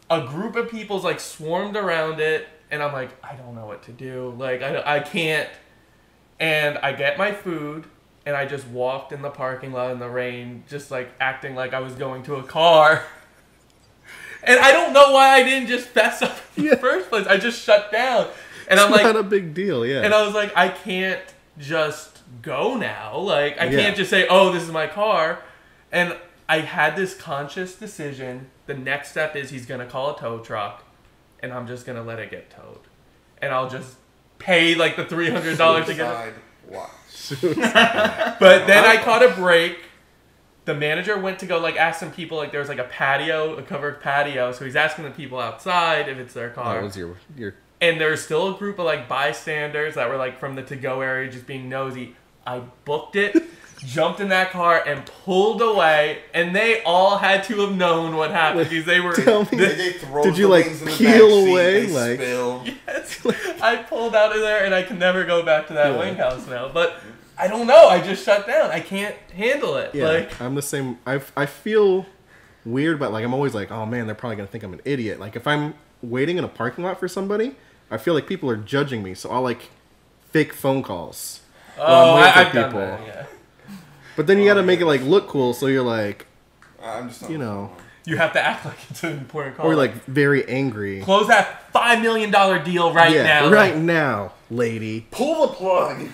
Oh, no. A group of people's like swarmed around it. And I'm like, I don't know what to do. Like, I can't. And I get my food. And I just walked in the parking lot in the rain, just like acting like I was going to a car. And I don't know why I didn't just fess up in the first place. I just shut down. And I'm like, not a big deal, yeah. And I was like, I can't just go now. Like, I can't just say, oh, this is my car. And I had this conscious decision. The next step is he's going to call a tow truck. And I'm just going to let it get towed. And I'll just pay like the $300 to get it. Watch. But then I caught a break. The manager went to go like ask some people, like there was like a patio, a covered patio, so he's asking the people outside if it's their car. That was your And there was still a group of like bystanders that were like from the to-go area just being nosy. I booked it, jumped in that car and pulled away, and they all had to have known what happened because they were. Did you like peel away? Like, yes, I pulled out of there, and I can never go back to that wing house now. But I don't know. I just shut down. I can't handle it. Yeah, like I'm the same. I feel weird, but like I'm always like, oh man, they're probably gonna think I'm an idiot. Like if I'm waiting in a parking lot for somebody, I feel like people are judging me, so I'll like fake phone calls. I've done that, yeah. But then you gotta make it like look cool, so you're like, I'm just not you have to act like it's an important call. or like very angry. Close that $5 million deal now. Right now, lady. Pull the plug.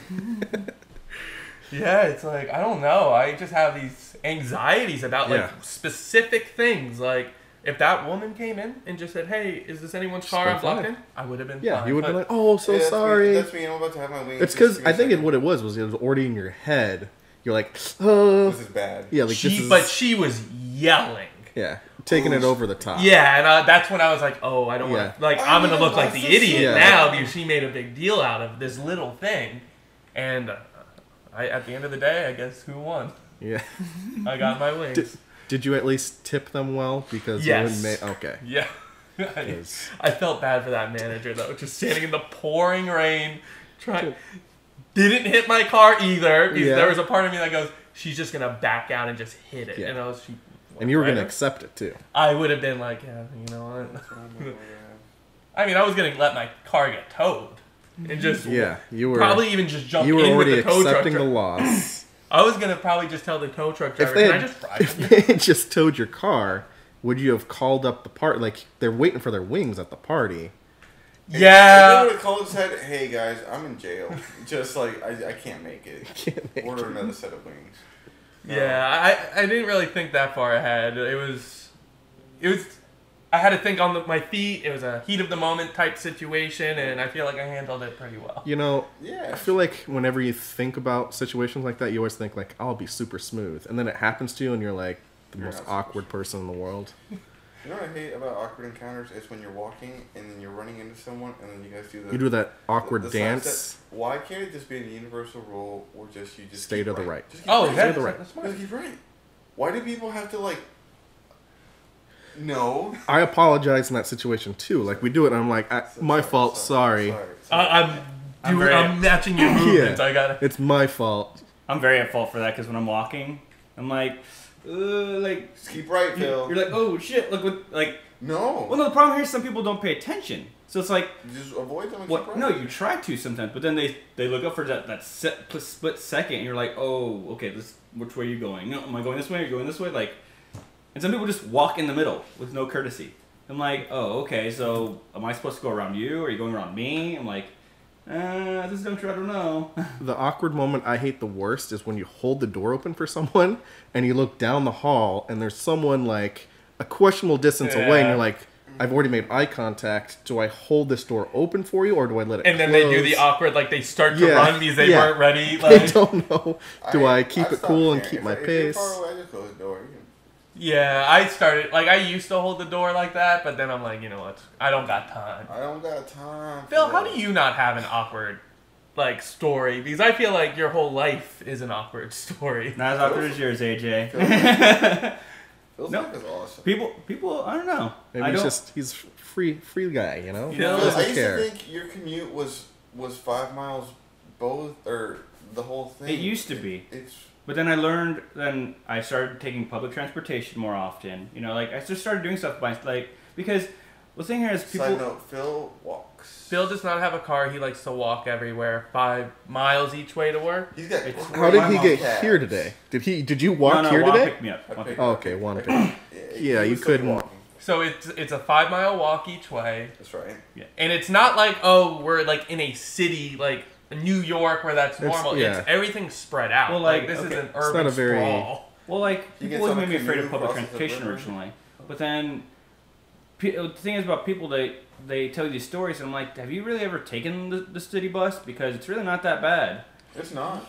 Yeah, it's like, I don't know. I just have these anxieties about like specific things. Like if that woman came in and just said, hey, is this anyone's car I'm blocking? I would have been fine. You would have been like, oh, so sorry. That's me. I'm about to have my wings. It's because I think what it was already in your head. You're like, oh. This is bad. Yeah, like But she was yelling. Yeah, taking it over the top. Yeah, and that's when I was like, oh, I don't want to. Like, I'm going to look like the idiot now because she made a big deal out of this little thing. And at the end of the day, I guess who won? Yeah. I got my wings. Did you at least tip them well? Because okay. Yeah. I felt bad for that manager, though. Just standing in the pouring rain. Didn't hit my car either. Because there was a part of me that goes, she's just going to back out and just hit it. Yeah. And you were going to accept it, too. I would have been like, yeah, you know what? I mean, I was going to let my car get towed. And just you were probably even just jump in with the tow truck. You were already accepting the loss. I was gonna probably just tell the tow truck driver, if they had just towed your car, would you have called up the party? Like they're waiting for their wings at the party. Yeah. They would have called and said, "Hey guys, I'm in jail. Just like I can't make it. Order another set of wings." Yeah, I didn't really think that far ahead. It was. I had to think on my feet. It was a heat of the moment type situation, and I feel like I handled it pretty well. You know, I feel like whenever you think about situations like that, you always think like, I'll be super smooth. And then it happens to you, and you're like the most awkward person in the world. You know what I hate about awkward encounters? It's when you're walking, and then you're running into someone, and then you guys do You do that awkward dance. Sunset. Why can't it just be a universal rule, or you just stay to the right? Just stay to the right. Just keep right. Why do people have to like... No. I apologize in that situation too. Like we do it, and I'm like, my fault. Sorry. I'm matching your movements. I got it. It's my fault. I'm very at fault for that because when I'm walking, I'm like, just keep right, Phil. You're like, oh shit! Look what No. Well, no. The problem here is some people don't pay attention, so it's like you just avoid them. And what? Keep right. No, you try to sometimes, but then they look up for that split second, and you're like, oh, okay, which way are you going? No, am I going this way? Are you going this way? Like. And some people just walk in the middle with no courtesy. I'm like, oh, okay, so am I supposed to go around you? Or are you going around me? I'm like, this juncture, I don't know. The awkward moment I hate the worst is when you hold the door open for someone and you look down the hall and there's someone like a questionable distance away, and Yeah. you're like, I've already made eye contact. Do I hold this door open for you, or do I let it And then close? they do the awkward, like they start to Yeah, run because they yeah. weren't ready. I Like, don't know. Do I keep it stopped cool and caring. keep If my If pace? you're far away, I just close the door. You can- yeah, I started, like I used to hold the door like that, but then I'm like, you know what? I don't got time. I don't got time. Phil, for how that. do you not have an awkward, like, story? Because I feel like your whole life is an awkward story. Not as awkward as yours, AJ. Phil's No. life is awesome. People, I don't know. Maybe I don't. he's free guy, you know? Phil He is- I doesn't used care. to think your commute was 5 miles both, or the whole thing. It used to be. It's But then I learned. Then I started taking public transportation more often. You know, like I just started doing stuff by like because the thing here is people. side note. Phil walks. Phil does not have a car. He likes to walk everywhere, 5 miles each way to work. He's got. It's- great How did he get calves. here today? Did you walk no, here Juan today? picked me up. Juan picked me Oh, up. okay, one. Yeah, Yeah, he you was still couldn't- walking. So it's a 5 mile walk each way. That's right. And it's not like, oh, we're like in a city like New York where that's normal. yeah. It's everything's spread out. Well, like, like, this is okay. an It's urban not a very- sprawl. Well, like You get people always some made me afraid of canoe public crosses the transportation river. originally, but then the thing is about people they tell you these stories, and I'm like, have you really ever taken the city bus? Because it's really not that bad. It's not.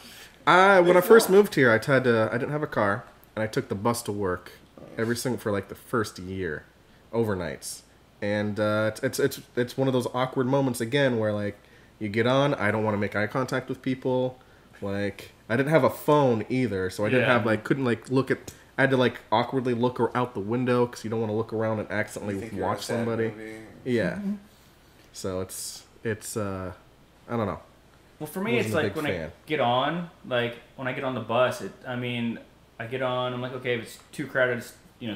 When I It's first not. moved here, I didn't have a car, and I took the bus to work every single for like the first year, overnights, and it's one of those awkward moments again where like you get on, I don't want to make eye contact with people, like I didn't have a phone either, so I didn't Yeah. have like couldn't like look at. I had to like awkwardly look out the window because you don't want to look around and You accidentally think you're in a watch sad somebody. movie. Yeah, so it's I don't know. Well, for me, Wasn't it's a like big when I fan. get on, like when I get on the bus. I get on. I'm like, okay, if it's too crowded,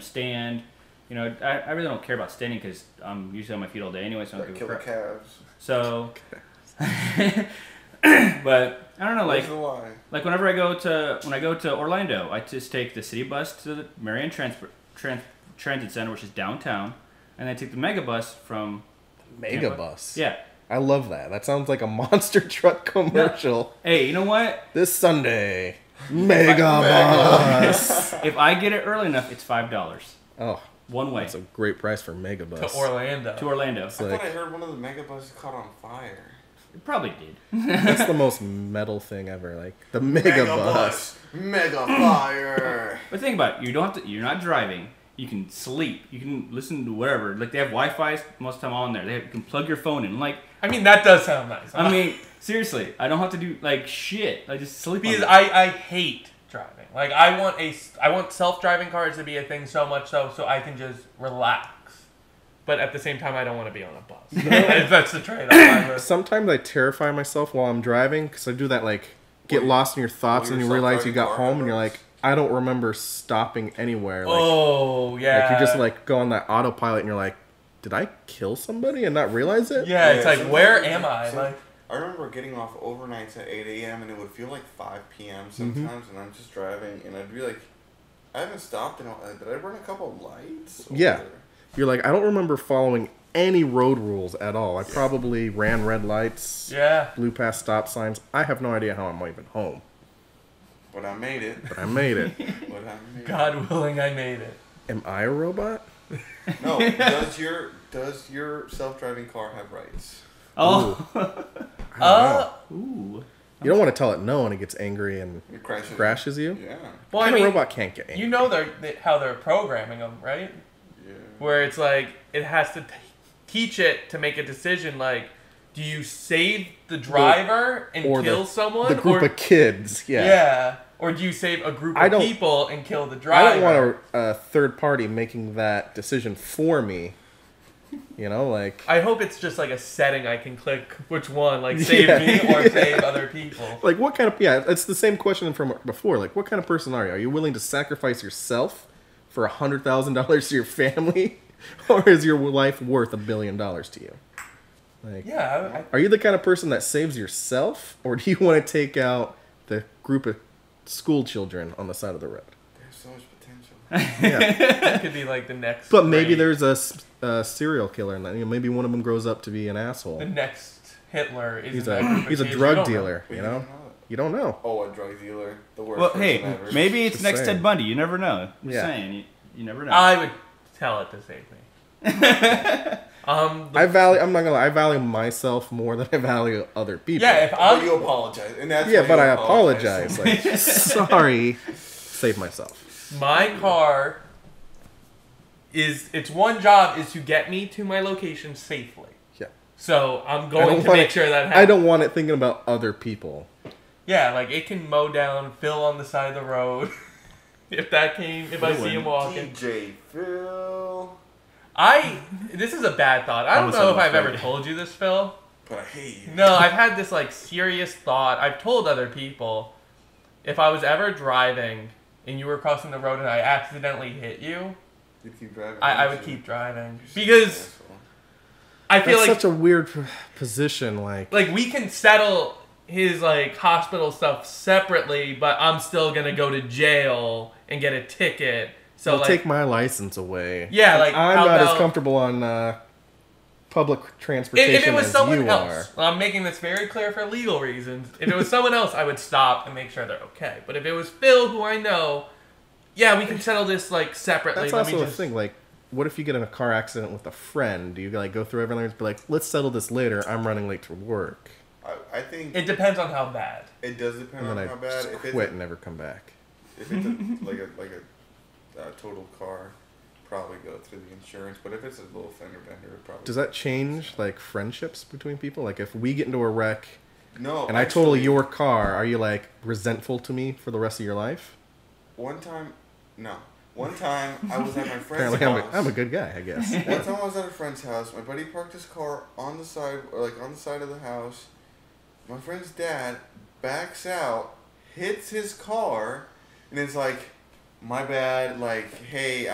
stand. I really don't care about standing because I'm usually on my feet all day anyway, so I don't Like give a killer crap. calves. So, but I don't know, like Where's the lie? like whenever I go to Orlando, I just take the city bus to the Marion Transit Center, which is downtown, and I take the mega bus from Megabus. yeah. I love that. That sounds like a monster truck commercial. Hey, you know what? This Sunday, Megabus. If I get it early enough, it's $5 Oh, one way that's a great price for Megabus. To Orlando. to Orlando. I like- thought I heard one of the megabuses caught on fire. It probably did. That's the most metal thing ever. Like the Megabus. Mega fire. But think about it. You don't have to. You're not driving. You can sleep. You can listen to whatever. Like they have Wi-Fi most of the time on there. You can plug your phone in. Like I mean, that does sound nice. I mean, seriously, I don't have to do like shit. I just sleep. because on it. I hate driving. Like I want self-driving cars to be a thing so much so I can just relax. But at the same time, I don't want to be on a bus. That's the trade-off. Sometimes I terrify myself while I'm driving because I do that like get Well, lost in your thoughts well, and you your realize you got self-driving home and you're car like, I don't remember stopping anywhere. Like, Oh yeah. like you just like go on that autopilot and you're like, did I kill somebody and not realize it? Yeah, it's like sometimes- where am I? some- Like I remember getting off overnights at 8 a.m. and it would feel like 5 p.m. sometimes, and I'm just driving, and I'd be like, I haven't stopped in a while. Did I run a couple of lights? Yeah. You're like, I don't remember following any road rules at all. I probably ran red lights, yeah. blew past stop signs. I have no idea how I'm even home, But I made it. but I made it. But I made it. God willing, I made it. Am I a robot? No, does your self-driving car have rights? Oh. I don't know. Ooh. You don't want to tell it no and it gets angry and It crashes. crashes you. Yeah. Well, I What kind mean, of robot can't get angry? you know how they're programming them, right? Yeah. Where it's like it has to teach it to make a decision. Like, do you save the driver and or kill someone, the group or of kids. Yeah. yeah, or do you save a group I of don't- people and kill the I driver? don't want a third party making that decision for me. You know, like I hope it's just like a setting I can click which one, like save Yeah. me or save other people. what kind of it's the same question from before. Like, what kind of person are you? Are you willing to sacrifice yourself for $100,000 to your family, or is your life worth $1 billion to you? Like, Yeah, are you the kind of person that saves yourself, or do you want to take out the group of school children on the side of the road? There's so much potential. Yeah. that could be like the next. But maybe Reagan. there's a serial killer, and maybe one of them grows up to be an asshole. the next Hitler. Is He's in that group of a kids. You drug don't know. dealer, But you know. that. You don't know. Oh, a drug dealer. The worst Well, person hey, ever. maybe it's Just next saying. Ted Bundy. You never know. I'm Yeah. saying. You never know. I would tell it to save me. I'm not gonna lie, I value myself more than I value other people. Yeah, if But you apologize, and that's Yeah, why but you I apologize. Like, sorry, save myself. my car its one job is to get me to my location safely. Yeah. So I'm going to make sure that happens. I don't want it thinking about other people. Yeah, like it can mow down Phil on the side of the road. If I see him walking. DJ Phil. This is a bad thought. I don't know if I've ever told you this, Phil. But I hate you. No, I've had this like serious thought. I've told other people, if I was ever driving and you were crossing the road and I accidentally hit you, You'd keep driving. I would keep driving. Because I feel That's like such a weird position. Like we can settle his like hospital stuff separately, but I'm still gonna go to jail and get a ticket. So they'll like, take my license away. yeah, like I'm how not about, as comfortable on public transportation if it was as someone you else, are. I'm making this very clear for legal reasons. If it was someone else, I would stop and make sure they're okay. But if it was Phil, who I know, yeah, we can settle this like separately. That's also a thing. Like, what if you get in a car accident with a friend? Do you like go through everything and be like, let's settle this later? I'm running late to work. I think It depends on how bad. it does depend And on then how I bad. just quit and never come back. If it's like a total car, probably go through the insurance. But if it's a little fender bender, it probably. Does that change like friendships between people? Like, if we get into a wreck No. and I total your car, are you like resentful to me for the rest of your life? One time I was at my friend's Apparently, house. I'm a good guy, I guess. One time I was at a friend's house. My buddy parked his car on the side, on the side of the house. My friend's dad backs out, hits his car, and it's like, "My bad." Like, hey,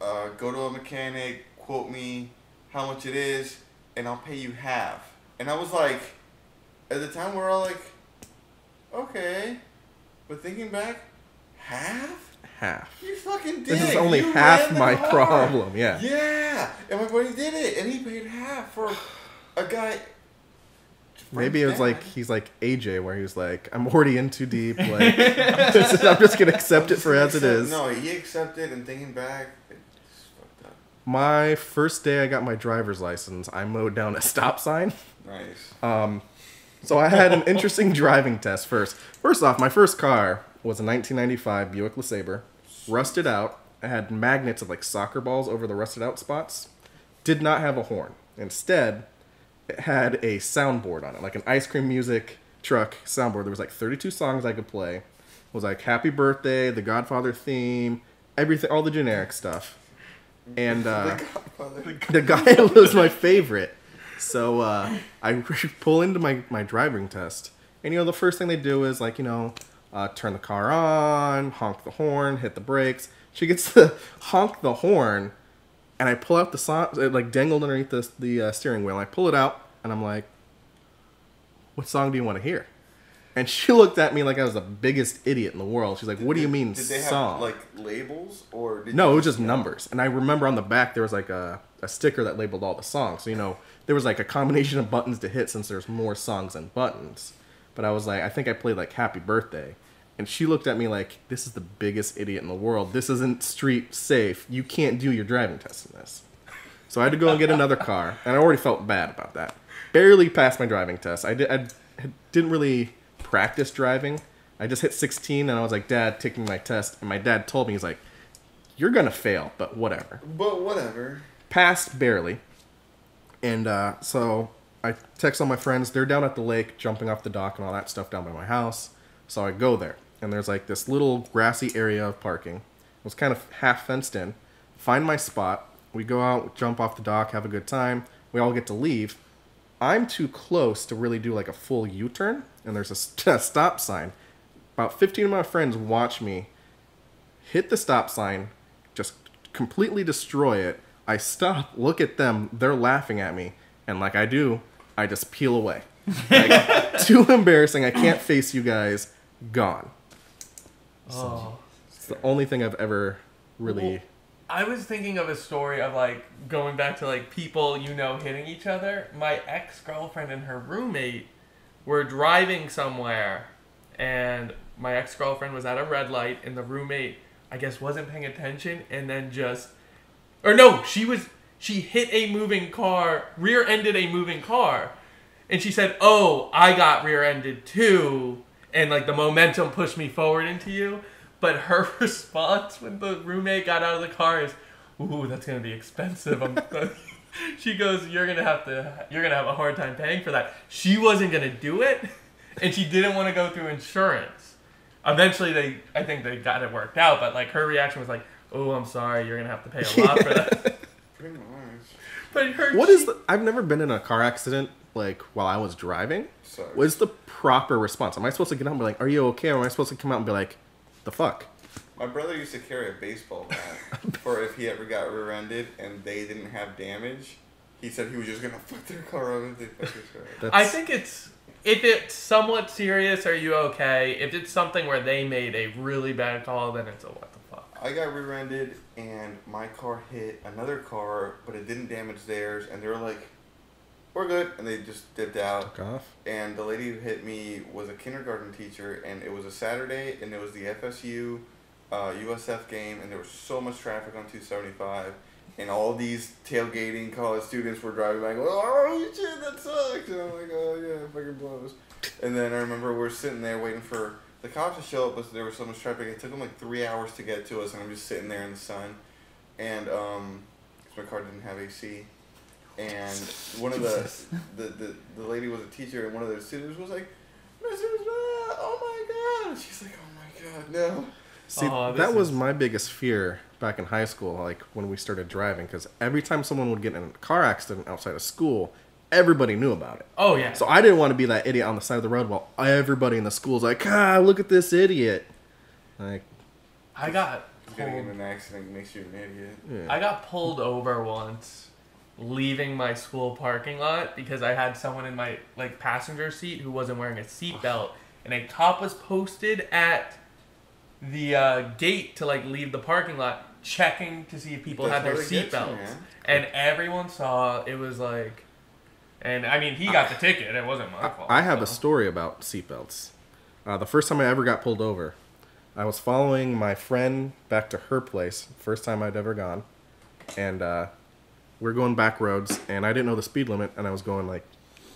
go to a mechanic, quote me how much it is, and I'll pay you half. And I was like, at the time we're all like, okay, but thinking back, half. You fucking did. This is only You half ran the my car. problem, yeah. Yeah, and my buddy did it, and he paid half for a guy. Maybe it was like he's like AJ, where he was like, I'm already in too deep. Like, I'm just gonna accept it for as it is. No, he accepted, and thinking back, it's fucked up. My first day I got my driver's license, I mowed down a stop sign. Nice. So I had an interesting driving test first. First off, my first car was a 1995 Buick LeSabre, rusted out. It had magnets of like soccer balls over the rusted out spots. Did not have a horn. Instead, it had a soundboard on it, like an ice cream music truck soundboard. There was like 32 songs I could play. It was like Happy Birthday, the Godfather theme, everything, all the generic stuff. And the guy was my favorite. So I pull into my driving test. And, the first thing they do is like, turn the car on, honk the horn, hit the brakes. She gets to honk the horn. And I pull out the song, it like dangled underneath the steering wheel. I pull it out, and I'm like, what song do you want to hear? And she looked at me like I was the biggest idiot in the world. She's like, what do you mean did they song? have, like, labels? Or No, it was just numbers. And I remember on the back, there was like a sticker that labeled all the songs. So, there was like a combination of buttons to hit since there's more songs than buttons. But I was like, I think I played like Happy Birthday. And she looked at me like, this is the biggest idiot in the world. This isn't street safe. You can't do your driving test in this. So I had to go and get another car. And I already felt bad about that. Barely passed my driving test. I didn't really practice driving. I just hit 16 and I was like, Dad, taking my test. And my dad told me, he's like, you're going to fail, but whatever. But whatever. Passed barely. And so I text all my friends. They're down at the lake, jumping off the dock and all that stuff down by my house. So I go there. And there's like this little grassy area of parking. It was kind of half fenced in. Find my spot. We go out, jump off the dock, have a good time. We all get to leave. I'm too close to really do like a full U-turn. And there's a stop sign. About 15 of my friends watch me hit the stop sign, just completely destroy it. I stop, look at them. They're laughing at me. And like I do, I just peel away. Like, too embarrassing. I can't face you guys. Gone. Oh. It's the only thing I've ever really... Well, I was thinking of a story of like going back to like people hitting each other. My ex-girlfriend and her roommate were driving somewhere, and my ex-girlfriend was at a red light, and the roommate, I guess wasn't paying attention and then just, or no, she hit a moving car, rear-ended a moving car, and she said, "Oh, I got rear-ended too," and like the momentum pushed me forward into you. But her response when the roommate got out of the car is, "Ooh, that's gonna be expensive." She goes, "You're gonna have a hard time paying for that." She wasn't gonna do it, and she didn't want to go through insurance. Eventually, I think they got it worked out. But like her reaction was like, "Oh, I'm sorry, you're gonna have to pay a lot for that." Pretty much. But I've never been in a car accident like while I was driving. Sorry. What is the proper response? Am I supposed to get out and be like, "Are you okay?" Or am I supposed to come out and be like, "The fuck"? My brother used to carry a baseball bat for if he ever got rear-ended and they didn't have damage. He said he was just gonna fuck their car up if they fucked his car up. I think if it's somewhat serious, are you okay? If it's something where they made a really bad call, then it's a what the fuck. I got rear-ended and my car hit another car, but it didn't damage theirs, and they were like, "We're good," and they just dipped out. Took off. And the lady who hit me was a kindergarten teacher, and it was a Saturday, and it was the FSU USF game, and there was so much traffic on 275, and all these tailgating college students were driving by going, "Oh shit, that sucks," and I'm like, "Oh yeah, fucking blows." And then I remember we're sitting there waiting for the cops to show up, but there was so much traffic, it took them like 3 hours to get to us, and I'm just sitting there in the sun, and 'cause my car didn't have AC, and one of the lady was a teacher, and one of the students was like, "Mrs. Oh my god," and she's like, "Oh my god, no." See, that was my biggest fear back in high school, like when we started driving, because every time someone would get in a car accident outside of school, everybody knew about it. Oh, yeah. So I didn't want to be that idiot on the side of the road while everybody in the school's like, look at this idiot. Like, I got Getting in pulled, an accident makes you an idiot. yeah. I got pulled over once leaving my school parking lot because I had someone in my like passenger seat who wasn't wearing a seatbelt, and a cop was posted at the gate to like leave the parking lot checking to see if people That's had their how they get you, seatbelts, man. and everyone saw it was like, and I mean he got the ticket, it wasn't my fault. I have a so. story about seatbelts. The first time I ever got pulled over, I was following my friend back to her place, first time I'd ever gone, and we're going back roads, and I didn't know the speed limit, and I was going like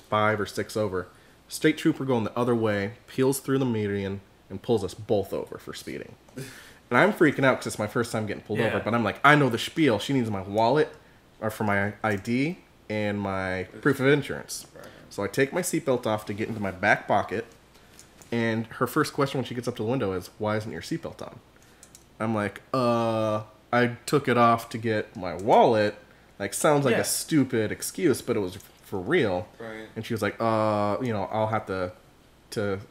5 or 6 over. State trooper going the other way, peels through the median, and pulls us both over for speeding. And I'm freaking out because it's my first time getting pulled over, but I'm like, I know the spiel. She needs my wallet or for my ID and my proof of insurance. So I take my seatbelt off to get into my back pocket, and her first question when she gets up to the window is, "Why isn't your seatbelt on?" I'm like, I took it off to get my wallet. Like, sounds like a stupid excuse, but it was for real. Right. And she was like, I'll have to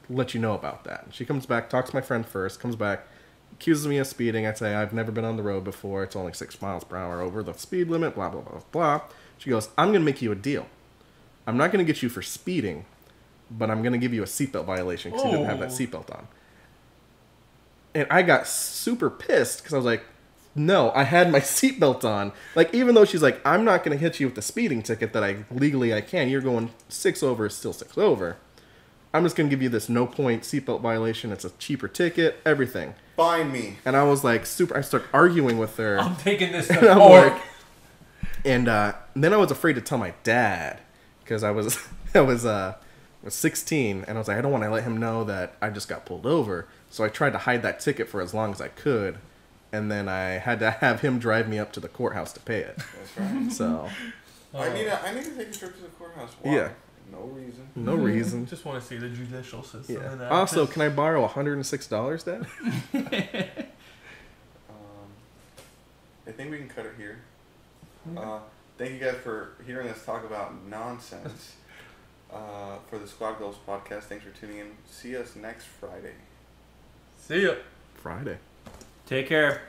let you know about that. And she comes back, talks to my friend first, comes back, accuses me of speeding. I say, "I've never been on the road before. It's only 6 miles per hour over the speed limit, blah, blah, blah, blah." She goes, "I'm going to make you a deal. I'm not going to get you for speeding, but I'm going to give you a seatbelt violation because you didn't have that seatbelt on." And I got super pissed because I was like, no, I had my seatbelt on. Like, even though she's like, "I'm not going to hit you with the speeding ticket that I can. You're going 6 over is still 6 over. I'm just going to give you this no-point seatbelt violation. It's a cheaper ticket, everything." Find me. And I was like, I started arguing with her. I'm taking this And to I'm court. like- and then I was afraid to tell my dad because I was 16, and I was like, I don't want to let him know that I just got pulled over. So I tried to hide that ticket for as long as I could, and then I had to have him drive me up to the courthouse to pay it. That's right. So I need to take a trip to the courthouse. Why? Yeah. No reason. no reason. Just want to see the judicial system. Yeah. In that. Also, can I borrow $106, Dad? I think we can cut it here. Thank you guys for hearing us talk about nonsense for the Squad Goals podcast. Thanks for tuning in. See us next Friday. See ya. Friday. Take care.